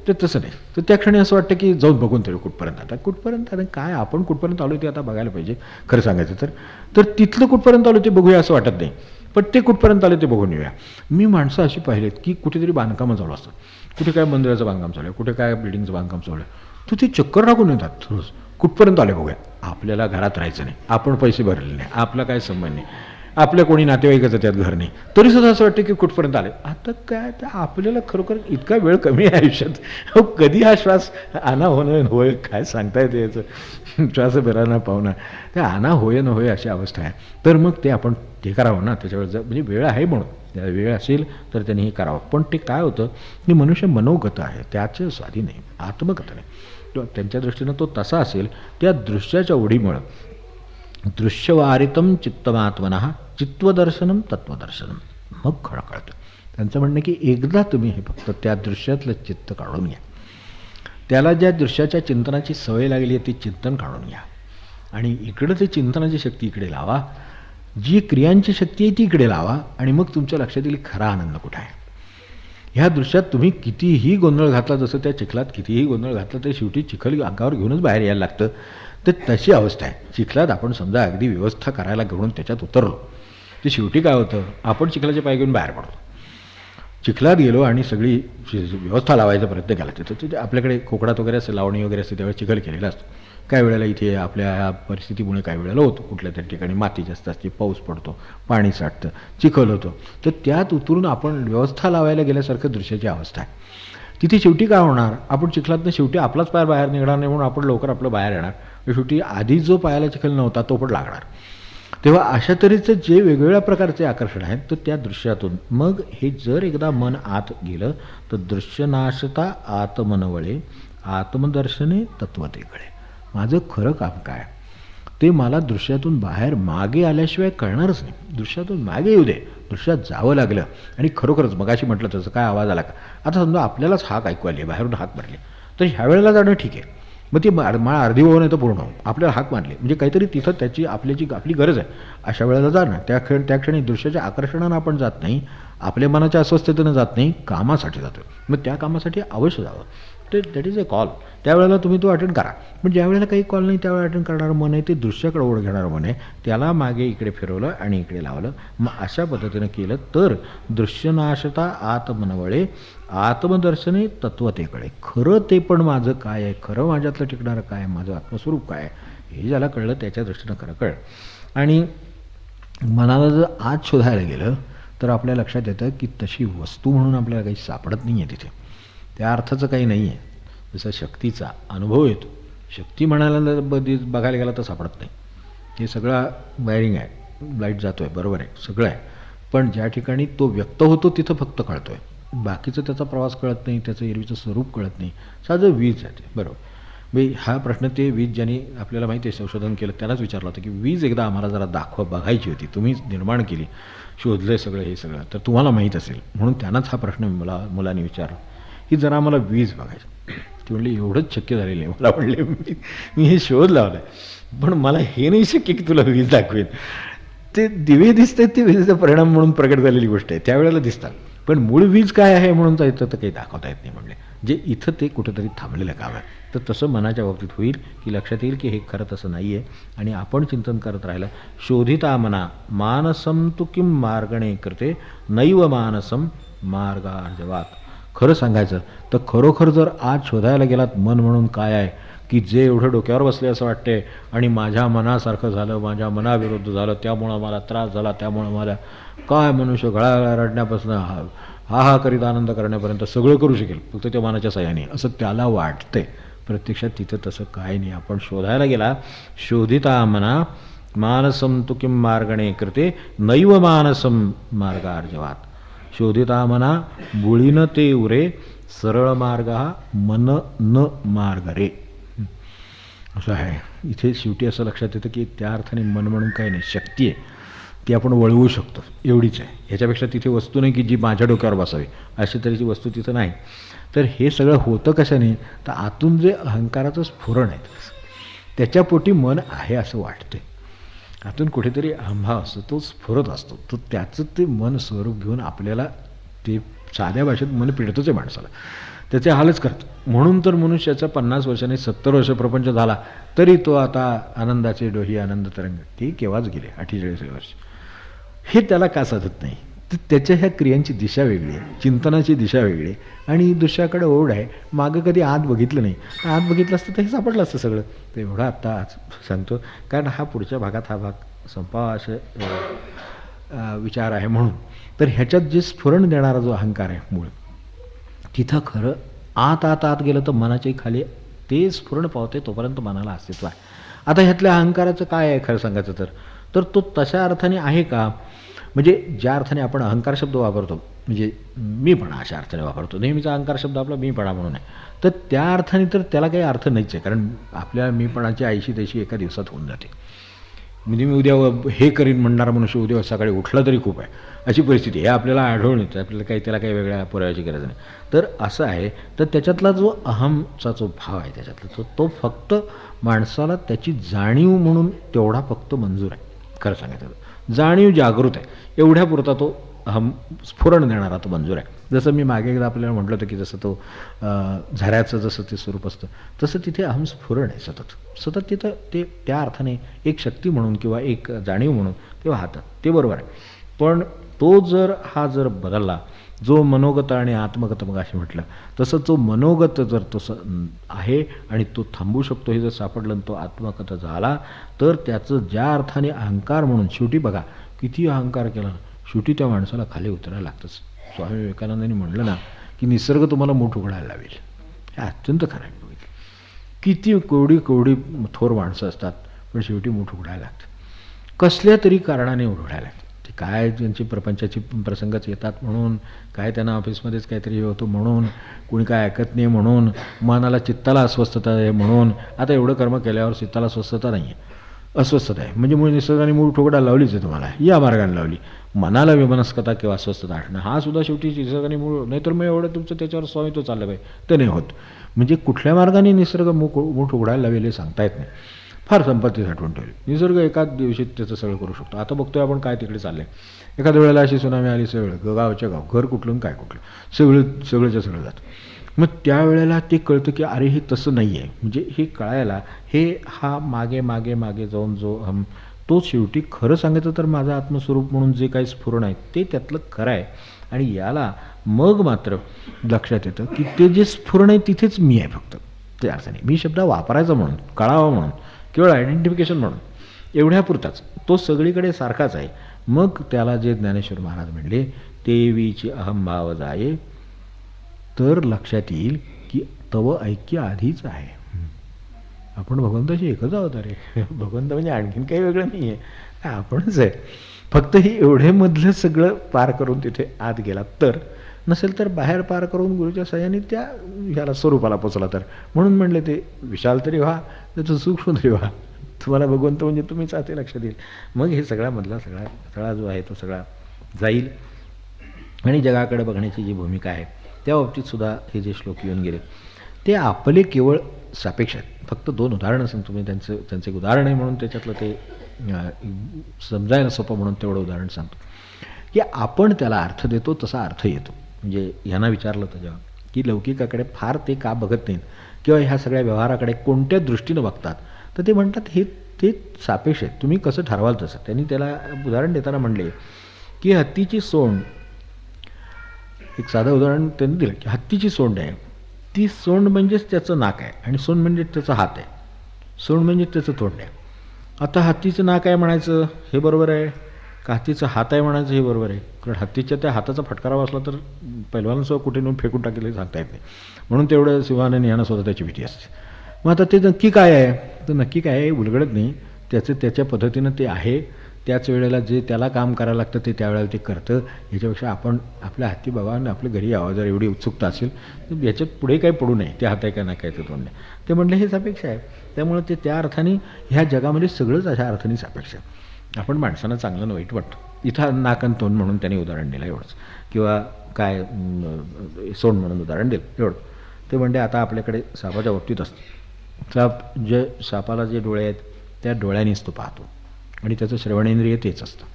Speaker 1: तर तसं नाही. तर त्या क्षणी असं वाटतं की जाऊन बघून तरी कुठपर्यंत. आता कुठपर्यंत आता काय आपण कुठपर्यंत आलो ते आता बघायला पाहिजे खरं सांगायचं तर तिथलं कुठपर्यंत आलो ते बघूया असं वाटत नाही, पण ते कुठपर्यंत आले ते बघून येऊया. मी माणसं अशी पाहिलेत की कुठेतरी बांधकामं चालू असतात, कुठे काय मंदिराचं बांधकाम चालू आहे, कुठे काय बिल्डिंगचं बांधकाम चालू आहे, तर ते चक्कर टाकून येतात रोज. कुठपर्यंत आले बघूया. आपल्याला घरात राहायचं नाही, आपण पैसे भरलेले नाही, आपला काय संबंध नाही, आपल्या कोणी नातेवाईकाचं त्यात घर नाही, तरीसुद्धा असं वाटतं की कुठपर्यंत आले. आता काय तर आपल्याला खरोखर इतका वेळ कमी आहे आयुष्यात. हो, कधी हा श्वास आना होणं होय काय सांगता येते याचं, श्वास बेराना पाहुणा, ते आना होय न होय अशी अवस्था आहे. तर मग ते आपण ते करावं ना, त्याच्यावर जर म्हणजे वेळ आहे म्हणून, त्या वेळ असेल तर त्यांनी हे करावं. पण ते काय होतं की मनुष्य मनोगत आहे, त्याचं स्वाधीन नाही, आत्मगत नाही. त्यांच्या दृष्टीनं तो तसा असेल, त्या दृश्याच्या ओढीमुळं दृश्यवारितम चित्तमात्मनः चित्वदर्शनम तत्वदर्शनम, मग खरं कळतं. त्यांचं म्हणणं की एकदा तुम्ही हे फक्त त्या दृश्यातलं चित्त काढून घ्या, त्याला ज्या दृश्याच्या चिंतनाची सवय लागली आहे ती चिंतन काढून घ्या, आणि इकडं ते चिंतनाची शक्ती इकडे लावा, जी क्रियांची शक्ती आहे ती इकडे लावा, आणि मग तुमच्या लक्षात येईल खरा आनंद कुठं आहे. ह्या दृश्यात तुम्ही कितीही गोंधळ घातला, जसं त्या चिखलात कितीही गोंधळ घातला तर शेवटी चिखल अंगावर घेऊनच बाहेर यायला लागतं. तर तशी अवस्था आहे. चिखलात आपण समजा अगदी व्यवस्था करायला घेऊन त्याच्यात उतरलो, तर शेवटी काय होतं, आपण चिखलाचे पाय घेऊन बाहेर पडतो. चिखलात गेलो आणि सगळी व्यवस्था लावायचा प्रयत्न केला, तिथं आपल्याकडे कोकणात वगैरे असं लावणी वगैरे असते त्यावेळेस चिखल केलेला असतो. काही वेळेला इथे आपल्या परिस्थितीमुळे काही वेळेला होतो, कुठल्या तरी ठिकाणी माती जास्त असते, पाऊस पडतो, पाणी साठतं, चिखल होतं, तर त्यात उतरून आपण व्यवस्था लावायला गेल्यासारखं दृश्याची अवस्था आहे. तिथे शेवटी काय होणार, आपण चिखलातनं शेवटी आपलाच पाय बाहेर निघणार नाही म्हणून आपण लवकर आपलं बाहेर येणार, शेवटी आधी जो पायाला चिखल नव्हता तो पण लागणार. तेव्हा अशा तऱ्हेचं जे वेगवेगळ्या प्रकारचे आकर्षण आहेत तर त्या दृश्यातून मग हे जर एकदा मन आत गेलं तर दृश्यनाशता आत्मनवळे आत्मदर्शने तत्वतेकडे. माझं खरं काम काय ते मला दृश्यातून बाहेर मागे आल्याशिवाय कळणारच नाही. दृश्यातून मागे येऊ दे, दृश्यात जावं लागलं आणि खरोखरच मगाशी म्हटलं तसं काय आवाज आला का, आता समजा आपल्यालाच हाक ऐकू आली, बाहेरून हाक मारली, तर ह्या वेळेला जाणं ठीक आहे, मग ती माळ अर्धी होऊन येतं पूर्ण होऊन आपल्याला हाक मारली म्हणजे काहीतरी तिथं त्याची आपली गरज आहे, अशा वेळेला जाणं. त्या क्षणी दृश्याच्या आकर्षणानं आपण जात नाही, आपल्या मनाच्या अस्वस्थतेनं जात नाही, कामासाठी जातो. मग त्या कामासाठी अवश्य जावं, ते दॅट इज अ कॉल. त्यावेळेला तुम्ही तो अटेंड करा. पण ज्या वेळेला काही कॉल नाही त्यावेळेला अटेंड करणारं मन आहे ते दृश्याकडे ओढ घेणारं मन आहे, त्याला मागे इकडे फिरवलं आणि इकडे लावलं. मग अशा पद्धतीनं केलं तर दृश्यनाशता आत्मनवळे आत्मदर्शने तत्वतेकडे. खरं ते पण माझं काय आहे, खरं माझ्यातलं टिकणारं काय, माझं आत्मस्वरूप काय आहे, हे ज्याला कळलं त्याच्या दृष्टीनं खरं कळलं. आणि मनाला जर आत शोधायला गेलं तर आपल्या लक्षात येतं की तशी वस्तू म्हणून आपल्याला काही सापडत नाही आहे तिथे, त्या अर्थाचं काही नाही आहे. जसं शक्तीचा अनुभव येतो, शक्ती म्हणायला बघायला गेला तर सापडत नाही, हे सगळं वायरिंग आहे, लाईट जातो आहे, बरोबर आहे, सगळं आहे. पण ज्या ठिकाणी तो व्यक्त होतो तिथं फक्त कळतो आहे, बाकीचं त्याचा प्रवास कळत नाही, त्याचं एरवीचं स्वरूप कळत नाही. साधं वीज आहे ते, बरोबर. मी हा प्रश्न ते वीज ज्यांनी आपल्याला माहिती आहे संशोधन केलं त्यालाच विचारला होता की वीज एकदा आम्हाला जरा बघायची होती, तुम्हीच निर्माण केली, शोधलं आहे सगळं हे सगळं, तर तुम्हाला माहीत असेल म्हणून त्यांनाच हा प्रश्न मुलांनी विचारला की जरा आम्हाला वीज बघायची. ती म्हणली एवढंच शक्य झालेलं आहे. मला म्हणले मी हे शोध लावला आहे पण मला हे नाही शक्य की तुला वीज दाखवेन. ते दिवे दिसतात ते विजेचा परिणाम म्हणून प्रकट झालेली गोष्ट आहे, त्यावेळेला दिसतात, पण मूळ वीज काय आहे म्हणून जायचं तर काही दाखवता येत नाही. म्हणले जे इथं ते कुठंतरी थांबलेलं काम आहे. तर तसं मनाच्या बाबतीत होईल की लक्षात येईल की हे खरं तसं नाही आहे, आणि आपण चिंतन करत राहिलं. शोधिता मना मानसम तु किम मार्गणे करते नैव मानसम मार्गार्जवात. खरं सांगायचं तर खरोखर जर आज शोधायला गेलात मन म्हणून काय आहे की जे एवढं डोक्यावर बसले असं वाटते आणि माझ्या मनासारखं झालं, माझ्या मनाविरुद्ध झालं, त्यामुळं मला त्रास झाला, त्यामुळं मला काय मनुष्य गळा रडण्यापासून हा करीत आनंद करण्यापर्यंत सगळं करू शकेल फक्त त्या मनाच्या साह्याने, असं त्याला वाटतंय. प्रत्यक्षात तिथं तसं काय नाही. आपण शोधायला गेला शोधिता मना मानसम तु किम मार्गणे करते नैव मानसम मार्गार्जवात. शोधिता मना बुळीन ते उरे सरळ मार्ग हा मन न मार्ग रे. असं आहे. इथे शेवटी असं लक्षात येतं की त्या अर्थाने मन म्हणून काही नाही, शक्ती आहे. ती आपण वळवू शकतो एवढीच आहे. ह्याच्यापेक्षा तिथे वस्तू नाही की जी माझ्या डोक्यावर बसावी अशी तऱ्हेची वस्तू तिथं नाही. तर हे सगळं होतं कशाने, तर आतून जे अहंकाराचं स्फुरण आहे त्याच्यापोटी मन आहे असं वाटते. आतून कुठेतरी अहंभाव असतो, तो स्फुरत असतो, तो त्याचं ते मन स्वरूप घेऊन आपल्याला ते साध्या भाषेत मन पिडतच आहे माणसाला, त्याचे हालच करतं. म्हणून तर मनुष्याचा 50 वर्षांनी 70 वर्ष प्रपंच झाला तरी तो आता आनंदाचे डोही आनंद तरंग ते केव्हाच गेले 48 वर्ष. हे त्याला का साधत नाही, तर त्याच्या ह्या क्रियांची दिशा वेगळी आहे, चिंतनाची दिशा वेगळी आहे आणि दुसऱ्याकडे ओढ आहे. मागं कधी आत बघितलं नाही, आत बघितलं असतं तर हे सापडलं असतं सगळं. तर एवढं आत्ता आज सांगतो कारण हा पुढच्या भागात हा भाग संपावा असे विचार आहे. म्हणून तर ह्याच्यात जे स्फुरण देणारा जो अहंकार आहे मूळ, तिथं खरं आत आत आत गेलं तर मनाच्याही खाली ते स्फुरण पावते तोपर्यंत मनाला अस्तित्व आहे. आता ह्यातल्या अहंकाराचं काय आहे खरं सांगायचं तर तो तशा अर्थाने आहे का, म्हणजे ज्या अर्थाने आपण अहंकार शब्द वापरतो म्हणजे मीपणा अशा अर्थाने वापरतो, नेहमीचा अहंकार शब्द आपला मीपणा म्हणून आहे, तर त्या अर्थाने तर त्याला काही अर्थ नाहीच आहे. कारण आपल्या मीपणाची ऐशी तशी एका दिवसात होऊन जाते. म्हणजे मी उद्या हे करीन म्हणणारा मनुष्य उद्या सकाळी उठला तरी खूप आहे अशी परिस्थिती हे आपल्याला आढळून येतं. आपल्याला काही त्याला काही वेगळ्या पुराव्याची गरज नाही. तर असं आहे. तर त्याच्यातला जो अहमचा जो भाव आहे त्याच्यातला तो फक्त माणसाला त्याची जाणीव म्हणून तेवढा फक्त मंजूर आहे. खरं सांगायचं जाणीव जागृत आहे एवढ्यापुरता तो अहम स्फुरण देणारा तो मंजूर आहे. जसं मी मागे एकदा आपल्याला म्हटलं होतं की जसं तो झऱ्याचं जसं ते स्वरूप असतं तसं तिथे अहम स्फुरण आहे सतत तिथं ते त्या अर्थाने एक शक्ती म्हणून किंवा एक जाणीव म्हणून ते वाहतं, ते बरोबर आहे. पण तो जर बदलला, जो मनोगत आणि आत्मगत मग असे म्हटलं तसं जो मनोगत जर तसं आहे आणि तो थांबू शकतो हे जर सापडलं आणि तो आत्मगत झाला तर त्याचं ज्या अर्थाने अहंकार म्हणून शेवटी बघा किती अहंकार केला शेवटी त्या माणसाला खाली उतरायला लागतंच. स्वामी विवेकानंदांनी म्हणलं ना की निसर्ग तुम्हाला मूठ उघडायला लावेल. हे अत्यंत खरं आहे. बघितलं किती कोवडी थोर माणसं असतात पण शेवटी मूठ उघडायला लागतं, कसल्या तरी कारणाने उघडायला लागतं. ते काय त्यांची प्रपंचाची प्रसंगच येतात म्हणून, काय त्यांना ऑफिसमध्येच काहीतरी होतं म्हणून, कोणी काय ऐकत नाही म्हणून, मनाला चित्ताला अस्वस्थता आहे म्हणून. आता एवढं कर्म केल्यावर चित्ताला अस्वस्थता नाही आहे, अस्वस्थता आहे म्हणजे मुळे निसर्गाने मूळ ठोकडा लावलीच आहे तुम्हाला, या मार्गाने लावली. मनाला विमनस्कता किंवा अस्वस्थता असणं हा सुद्धा शेवटी निसर्गाने मूळ, नाहीतर मग एवढं तुमचं त्याच्यावर स्वामित्व चाललं पाहिजे ते नाही होत. म्हणजे कुठल्या मार्गाने निसर्ग मूठ उघडायला लावेल हे सांगता येत नाही. फार संपत्ती साठवून ठेवली निसर्ग, एकाच दिवशी त्याचं सगळं करू शकतो. आता बघतोय आपण काय तिकडे चाललं आहे. एखाद्या वेळेला अशी सुनामी आली, सगळं गावच्या गाव, घर कुठलं काय कुठलं सगळंच्या सगळं जातं. मग त्यावेळेला ते कळतं की अरे हे तसं नाही आहे. म्हणजे हे कळायला हा मागे मागे मागे जाऊन जो तो शेवटी खरं सांगायचं तर माझं आत्मस्वरूप म्हणून जे काही स्फुरण आहे ते त्यातलं खरं आहे. आणि याला मग मात्र लक्षात येतं की ते जे स्फुरण आहे तिथेच मी आहे फक्त. ते अर्थाने मी शब्द वापरायचा म्हणून, कळावा म्हणून, केवळ आयडेंटिफिकेशन म्हणून एवढ्यापुरताच तो सगळीकडे सारखाच आहे. मग त्याला जे ज्ञानेश्वर महाराज म्हणले तेवीची अहमभाव जाये तर लक्षात येईल की तव ऐक्य आधीच आहे. आपण भगवंताशी एकच आहोत. अरे भगवंत म्हणजे आणखीन काही वेगळं नाही आहे, आपणच आहे. फक्त हे एवढेमधलं सगळं पार करून तिथे आत गेला तर, नसेल तर बाहेर पार करून गुरुच्या सहाय्याने त्या ह्याला स्वरूपाला पोचला तर. म्हणून म्हणले ते विशाल तरी व्हा, त्याचं सूक्ष्म तरी व्हा. तुम्हाला भगवंत म्हणजे तुम्हीच आते लक्ष देईल. मग हे सगळ्यामधला सगळा जो आहे तो सगळा जाईल. आणि जगाकडे बघण्याची जी भूमिका आहे त्या बाबतीत सुद्धा हे जे श्लोक येऊन गेले ते आपले केवळ सापेक्ष आहेत. फक्त 2 उदाहरणं सांगतो मी, त्यांचं एक उदाहरण आहे म्हणून त्याच्यातलं ते समजायला सोपं म्हणून तेवढं उदाहरण सांगतो की आपण त्याला अर्थ देतो तसा अर्थ येतो. म्हणजे ह्यांना विचारलं होतं जेव्हा की लौकिकाकडे फार ते का बघत नाहीत किंवा ह्या सगळ्या व्यवहाराकडे कोणत्या दृष्टीनं बघतात, तर ते म्हणतात ते सापेक्ष आहेत, तुम्ही कसं ठरवाल तसं. त्यांनी त्याला उदाहरण देताना म्हणले की हत्तीची सोंड, एक साधं उदाहरण त्यांनी दिलं की हत्तीची सोंड आहे, ती सोंड म्हणजेच त्याचं नाक आहे आणि सोंड म्हणजे त्याचा हात आहे, सोंड म्हणजे त्याचं तोंड आहे. आता हत्तीचं नाक आहे म्हणायचं हे बरोबर आहे का हत्तीचं हात आहे म्हणायचं हे बरोबर आहे? कारण हत्तीच्या त्या हाताचा फटकारा बसला तर पैलवानासुद्धा कुठे नेऊन फेकून टाकेल सांगता येत नाही. म्हणून तेवढं सिंहाने यांना सुद्धा त्याची भीती असते. मग आता ते नक्की काय आहे, तर नक्की काय आहे उलगडत नाही, त्याच्या पद्धतीनं ते आहे. त्याच वेळेला जे त्याला काम करायला लागतं ते त्यावेळेला ते करतं. ह्याच्यापेक्षा आपण आपल्या हाती बाबांना आपल्या घरी यावं जर एवढी उत्सुकता असेल तर याच्यात पुढे काही पडू नये, ते हात आहे का नाही काय ते तोंड नाही. ते म्हणले हे सापेक्ष आहे. त्यामुळे ते त्या अर्थाने ह्या जगामध्ये सगळंच अशा अर्थाने सापेक्ष आहे. आपण माणसांना चांगलं वाईट वाटतं. इथं नाक आणि तोंड म्हणून त्यांनी उदाहरण दिलं एवढंच, किंवा काय सोंड म्हणून उदाहरण दिलं एवढं. ते म्हणजे आता आपल्याकडे सापाच्या बाबतीत असतं. सापाला जे डोळे आहेत त्या डोळ्यांनीच तो पाहतो आणि त्याचं श्रवणेंद्रिय तेच असतं.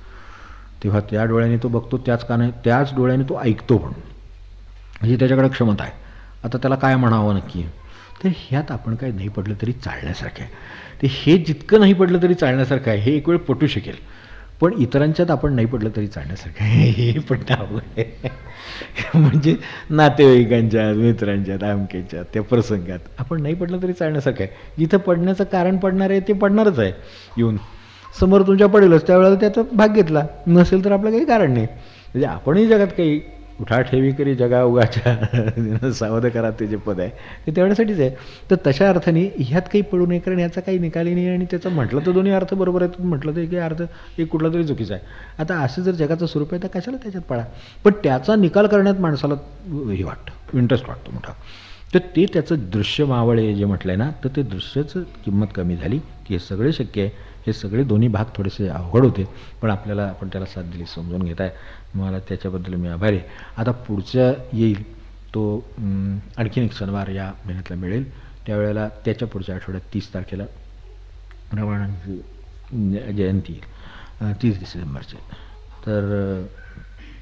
Speaker 1: तेव्हा त्या डोळ्याने तो बघतो, त्याच डोळ्याने तो ऐकतो पण, म्हणजे त्याच्याकडे क्षमता आहे. आता त्याला काय म्हणावं नक्की, तर ह्यात आपण काय नाही पडलं तरी चालण्यासारखं आहे. ते हे जितकं नाही पडलं तरी चालण्यासारखं आहे हे एक वेळ पटू शकेल, पण इतरांच्यात आपण नाही पडलं तरी चालण्यासारखं आहे हे पडणं अवघड आहे. म्हणजे नातेवाईकांच्यात, मित्रांच्यात, अमक्याच्यात, त्या प्रसंगात आपण नाही पडलं तरी चालण्यासारखं आहे. जिथं पडण्याचं कारण पडणार आहे ते पडणारच आहे. येऊन समोर तुमच्या पडेलच, त्यावेळेला त्याचा भाग घेतला, नसेल तर आपलं काही कारण नाही. म्हणजे आपणही जगात काही उठाठेवी करी जगा उगाच्या सावध करा ते जे पद आहे ते तेवढ्यासाठीच आहे. तर तशा अर्थाने ह्यात काही पडू नये, कारण ह्याचा काही निकाली नाही. आणि त्याचं म्हटलं तर दोन्ही अर्थ बरोबर आहेत, म्हटलं तर एक अर्थ एक कुठला तरी चुकीचा आहे. आता असं जर जगाचं स्वरूप आहे तर कशाला त्याच्यात पडा, पण त्याचा निकाल करण्यात माणसाला हे वाटतं, इंटरेस्ट वाटतो मोठा. तर ते त्याचं दृश्य मावळे जे म्हटलं आहे ना, तर ते दृश्याचं किंमत कमी झाली की हे सगळे शक्य आहे. हे सगळे दोन्ही भाग थोडेसे अवघड होते, पण आपण त्याला साथ दिली, समजून घेत आहे. मला त्याच्याबद्दल मी आभारी आहे. आता पुढच्या येईल तो आणखीन एक सणवार या महिन्यातला मिळेल, त्यावेळेला त्याच्या पुढच्या आठवड्यात 30 तारखेला रमणांची जयंती येईल, 30 डिसेंबरचे. तर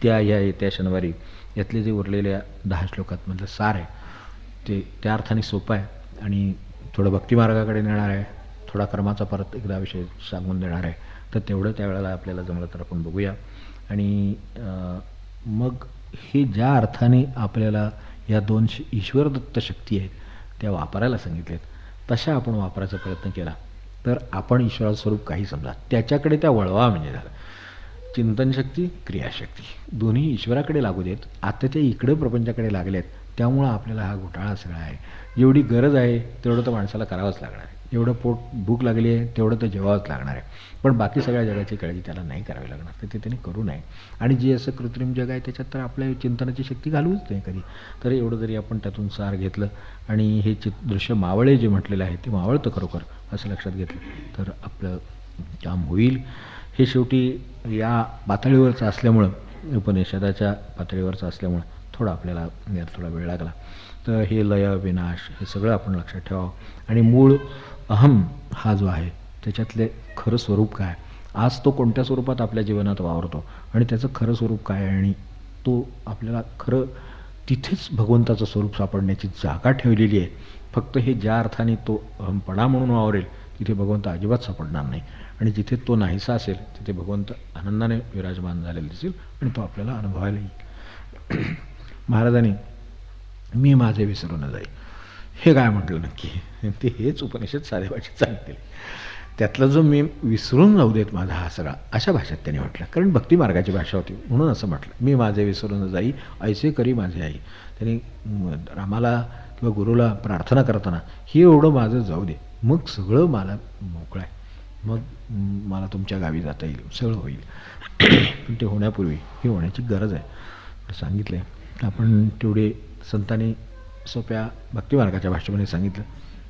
Speaker 1: त्या शनिवारी यातले जे उरलेल्या 10 श्लोकात मधलं सार आहे ते त्या अर्थाने सोपं आहे आणि थोडं भक्तिमार्गाकडे नेणार आहे, थोडा कर्माचा परत एकदा विषय सांगून देणार आहे. तर तेवढं त्यावेळेला आपल्याला जमलं तर आपण बघूया. आणि मग हे ज्या अर्थाने आपल्याला या 2 ईश्वरदत्त शक्ती आहेत त्या वापरायला सांगितलेत, तशा आपण वापरायचा प्रयत्न केला तर आपण ईश्वराचं स्वरूप काही समजा त्याच्याकडे त्या वळवा. म्हणजे झालं चिंतनशक्ती, क्रियाशक्ती दोन्ही ईश्वराकडे लागू देत. आता ते इकडे प्रपंचाकडे लागले आहेत, त्यामुळं आपल्याला हा घोटाळा सगळा आहे. जेवढी गरज आहे तेवढं तर माणसाला करावंच लागणार आहे, एवढं भूक लागली आहे तेवढं तर जेवावंच लागणार आहे, पण बाकी सगळ्या जगाची काळजी त्याला नाही करावी लागणार, तर ते त्यांनी करू नये. आणि जे असं कृत्रिम जग आहे त्याच्यात तर आपल्या चिंतनाची शक्ती घालवूच नाही कधी. तर एवढं जरी आपण त्यातून सार घेतलं आणि हे दृश्य मावळे जे म्हटलेलं आहे ते मावळतं खरोखर असं लक्षात घेतलं तर आपलं काम होईल. हे शेवटी या पातळीवरचं असल्यामुळं, उपनिषदाच्या पातळीवरचं असल्यामुळं थोडं आपल्याला यात थोडा वेळ लागला. तर हे लय विनाश हे सगळं आपण लक्षात ठेवावं. आणि मूळ अहम हा जो आहे त्याच्यातले खरं स्वरूप काय, आज तो कोणत्या स्वरूपात आपल्या जीवनात वावरतो आणि त्याचं खरं स्वरूप काय आहे, आणि तो आपल्याला खरं तिथेच भगवंताचं स्वरूप सापडण्याची जागा ठेवलेली आहे. फक्त हे ज्या अर्थाने तो अहमपणा म्हणून वावरेल तिथे भगवंत अजिबात सापडणार नाही, आणि जिथे तो नाहीसा असेल तिथे भगवंत आनंदाने विराजमान झालेले दिसेल आणि तो आपल्याला अनुभवायला येईल. महाराजांनी मी माझे विसरून जाई हे काय म्हटलं नक्की, ते हेच उपनिषद साध्या भाषेत सांगितले. त्यातला जो मी विसरून जाऊ देत माझा हा सगळा, अशा भाषेत त्यांनी म्हटलं, कारण भक्ती मार्गाची भाषा होती म्हणून असं म्हटलं. मी माझे विसरून जाई ऐसे करी माझे आई. त्यांनी रामाला किंवा गुरुला प्रार्थना करताना हे एवढं माझं जाऊ दे, मग सगळं मला मोकळं आहे, मग मला तुमच्या गावी जाता येईल, सगळं होईल. पण ते होण्यापूर्वी हे होण्याची गरज आहे सांगितलं आहे. आपण तेवढे संतांनी सोप्या भक्तिमार्गाच्या भाषेमध्ये सांगितलं.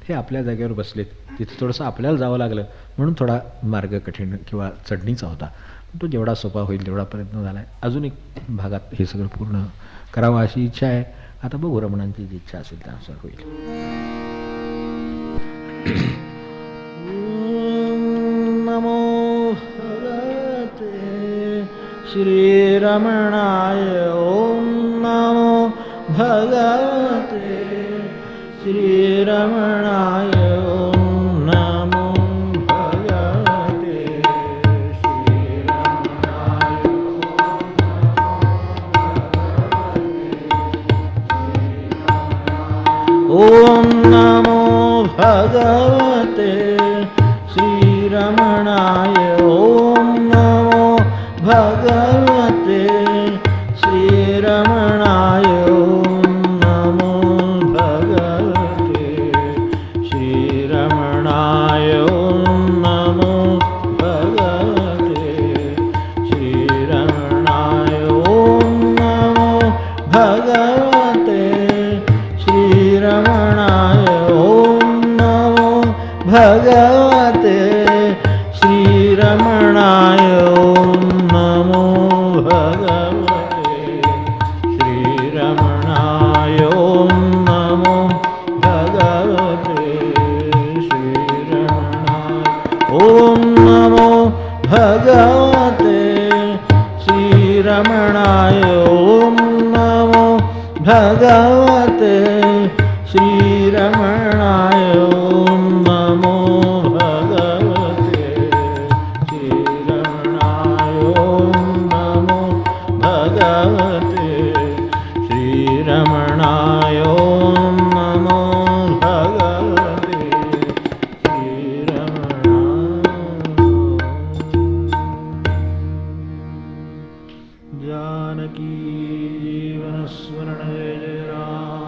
Speaker 1: हे आपल्या जागेवर बसलेत, तिथे थोडंसं आपल्याला जावं लागलं म्हणून थोडा मार्ग कठीण किंवा चढणीचा होता, पण तो जेवढा सोपा होईल तेवढा प्रयत्न झाला आहे. अजून एक भागात हे सगळं पूर्ण करावं अशी इच्छा आहे. आता बघू रमणांची जी इच्छा असेल त्यानुसार होईल. नमो भगवते श्रीरमणाय. ओम नमो भगवते श्रीरमणाय. ओम नमो भगवते श्रीरमणाय. ओम नमो भगवते श्रीरमणाय. ओम नमो भगवते श्रीरमणाय. ओम नमो भगवते श्रीरमणाय. ओम नमो भगवते श्रीरमणाय. ओम नमो भगवते श्रीरमणाय. ओम नमो भगवते श्रीरमणाय ॐ नमो भगवते श्रीरमणाय ॐ नमो भगवते श्रीरमणाय ॐ नमो भगवते श्रीरमणाय ॐ नमो भगवते श्रीरमणाय ॐ नमो भगवते श्रीरमणाय ॐ नमो भगवते श्रीरमणाय ॐ नमो भगवते जानकी जीवन स्मरण जय जय राम